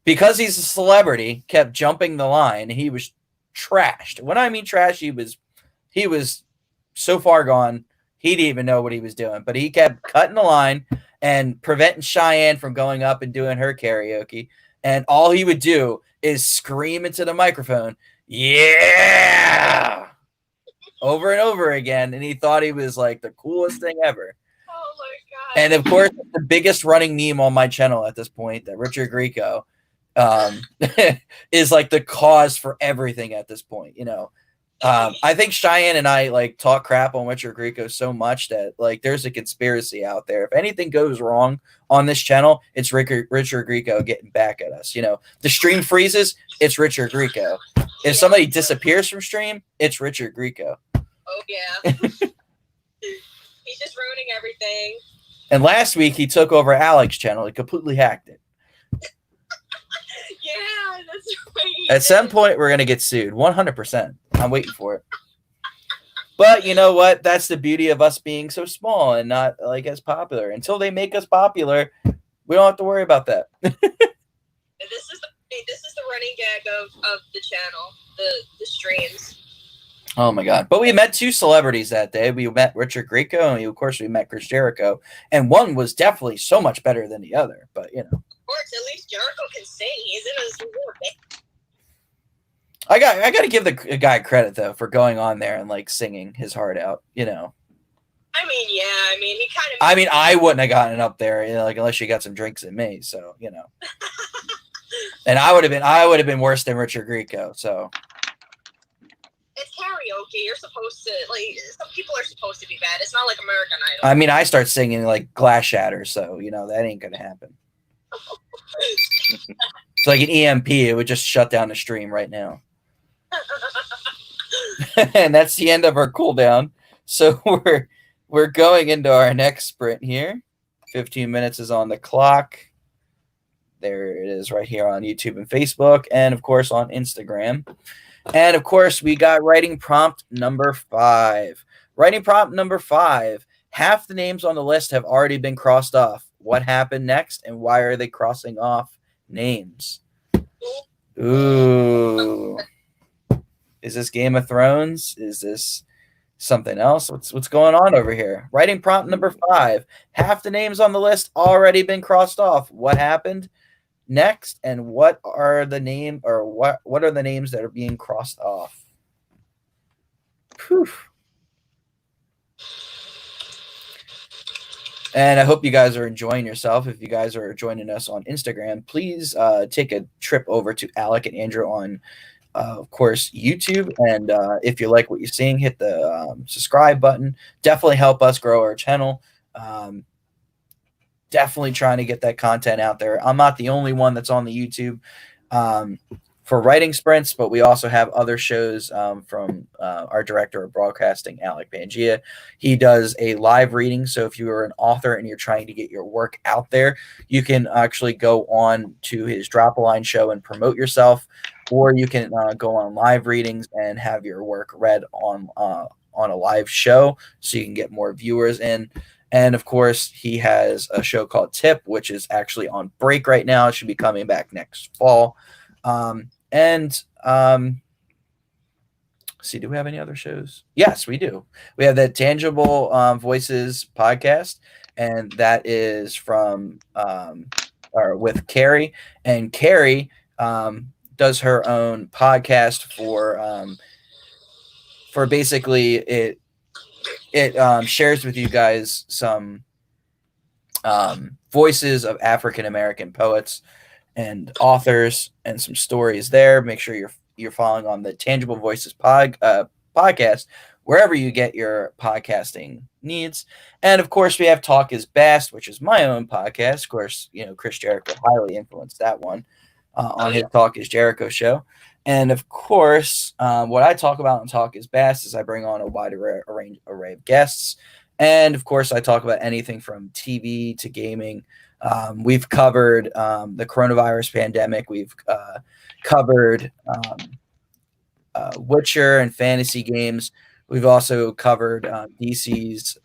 because he's a celebrity, kept jumping the line. He was trashed. When I mean trash, he was so far gone, he didn't even know what he was doing. But he kept cutting the line and preventing Cheyenne from going up and doing her karaoke. And all he would do is scream into the microphone, "Yeah!" over and over again. And he thought he was like the coolest thing ever. Oh my God. And of course, the biggest running meme on my channel at this point, that Richard Grieco is like the cause for everything at this point. You know, I think Cheyenne and I like talk crap on Richard Grieco so much that like there's a conspiracy out there. If anything goes wrong on this channel, it's Richard Grieco getting back at us. You know, the stream freezes, it's Richard Grieco. If somebody disappears from stream, it's Richard Grieco. Oh yeah. He's just ruining everything. And last week he took over Alex's channel. He completely hacked it. Yeah, that's right. At some point, we're going to get sued. 100%. I'm waiting for it. But you know what? That's the beauty of us being so small and not like as popular. Until they make us popular, we don't have to worry about that. This is the running gag of the channel, the streams. Oh my God. But we met two celebrities that day. We met Richard Grieco and of course we met Chris Jericho. And one was definitely so much better than the other. But you know. Of course, at least Jericho can sing. He's in his little bit. I got to give the guy credit though for going on there and like singing his heart out, you know. I mean, yeah, I mean, he kind of. I mean, I wouldn't have gotten up there, you know, like unless you got some drinks in me, so you know. And I would have been worse than Richard Grieco, so. It's karaoke. You're supposed to like. Some people are supposed to be bad. It's not like American Idol. I mean, I start singing like Glass Shatter, so you know that ain't gonna happen. It's like an EMP; it would just shut down the stream right now. And that's the end of our cooldown. So we're going into our next sprint here. 15 minutes is on the clock. There it is right here on YouTube and Facebook, and of course on Instagram. And of course, we got writing prompt number 5. Writing prompt number 5. Half the names on the list have already been crossed off. What happened next, and why are they crossing off names? Ooh. Is this Game of Thrones? Is this something else? What's going on over here? Writing prompt number 5. Half the names on the list already been crossed off. What happened next, and what are the names that are being crossed off? Whew. And I hope you guys are enjoying yourself. If you guys are joining us on Instagram, please take a trip over to Alec and Andrew on, of course, YouTube. And if you like what you're seeing, hit the subscribe button. Definitely help us grow our channel. Definitely trying to get that content out there. I'm not the only one that's on the YouTube for writing sprints, but we also have other shows from our director of broadcasting, Alec Pangia. He does a live reading. So if you are an author and you're trying to get your work out there, you can actually go on to his Drop a Line show and promote yourself, or you can go on live readings and have your work read on a live show so you can get more viewers in. And of course, he has a show called Tip, which is actually on break right now. It should be coming back next fall. See, do we have any other shows? Yes, we do. We have the Tangible Voices podcast, and that is from or with Carrie. And Carrie does her own podcast for basically it shares with you guys some voices of African American poets and authors and some stories there. Make sure you're following on the Tangible Voices podcast wherever you get your podcasting needs. And of course, we have Talk is Best, which is my own podcast. Of course, you know, Chris Jericho highly influenced that one on his Talk is Jericho show. And of course, what I talk about in Talk is Best is I bring on a wide array of guests. And of course, I talk about anything from TV to gaming. We've covered the coronavirus pandemic. We've covered Witcher and fantasy games. We've also covered DC's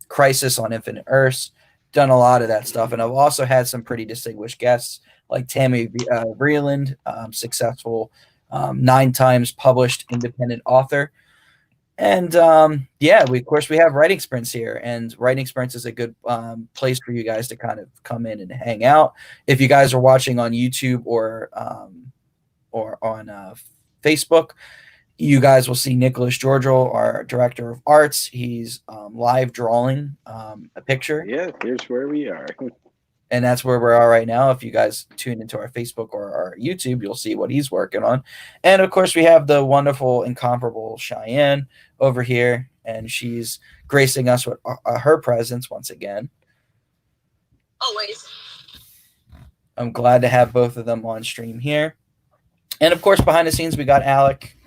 Crisis on Infinite Earths, done a lot of that stuff. And I've also had some pretty distinguished guests like Tammy Vreeland, successful 9 times published independent author. And we have Writing Sprints here, and Writing Sprints is a good place for you guys to kind of come in and hang out. If you guys are watching on YouTube or on Facebook, you guys will see Nicholas Georgiou, our director of arts. He's live drawing a picture. Yeah, here's where we are. And that's where we are right now. If you guys tune into our Facebook or our YouTube, you'll see what he's working on. And, of course, we have the wonderful, incomparable Cheyenne over here, and she's gracing us with her presence once again. Always. I'm glad to have both of them on stream here. And, of course, behind the scenes, we got Alec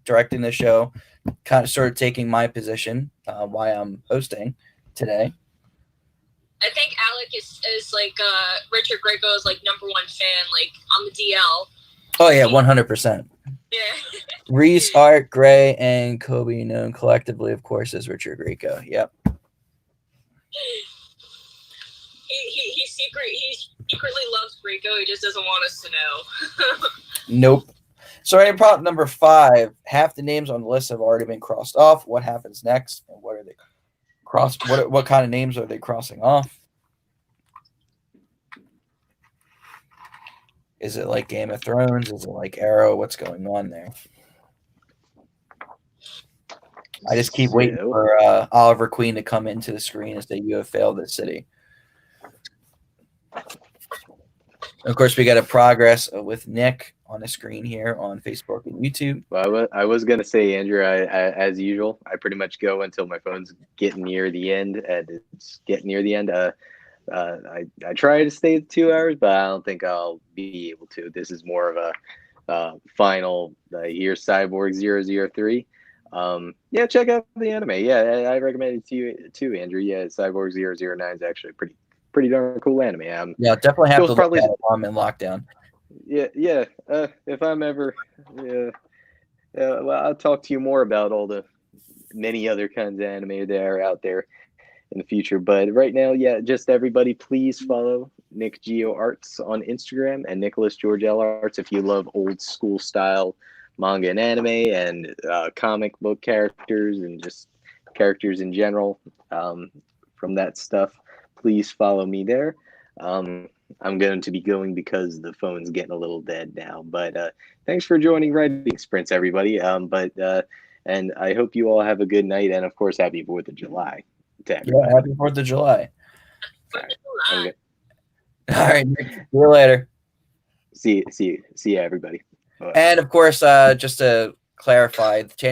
directing the show, kind of sort of taking my position while I'm hosting today. I think Alec is like Richard Grieco's like #1 fan, like on the DL. Oh yeah, 100%. Yeah. Reese, Art, Gray, and Kobe, known collectively, of course, as Richard Grieco. Yep. He secretly loves Grieco. He just doesn't want us to know. Nope. So right, prop number 5. Half the names on the list have already been crossed off. What happens next, and what are they? What kind of names are they crossing off? Is it like Game of Thrones? Is it like Arrow? What's going on there? I just keep waiting for Oliver Queen to come into the screen and say, "You have failed this city." Of course, we got a progress with Nick on the screen here on Facebook and YouTube. Well, I was gonna say, Andrew, I as usual, I pretty much go until my phone's getting near the end, and it's getting near the end. I try to stay 2 hours, but I don't think I'll be able to. This is more of a final. Here's Cyborg 003. Yeah, check out the anime. Yeah, I recommend it to you too, Andrew. Yeah, Cyborg 009 is actually pretty darn cool anime. Yeah, definitely have to look at it while I'm in lockdown. Yeah. If I'm ever, well, I'll talk to you more about all the many other kinds of anime that are out there in the future. But right now, yeah, just everybody, please follow Nick Geo Arts on Instagram and Nicholas Georgiou Arts if you love old school style manga and anime and comic book characters and just characters in general. From that stuff, please follow me there. I'm going to be going because the phone's getting a little dead now. But thanks for joining Writing Sprints, everybody. And I hope you all have a good night. And, of course, happy 4th of July to everybody. Yeah, happy 4th of July. All right, Nick, see you later. See you, everybody. Bye. And, of course, just to clarify, January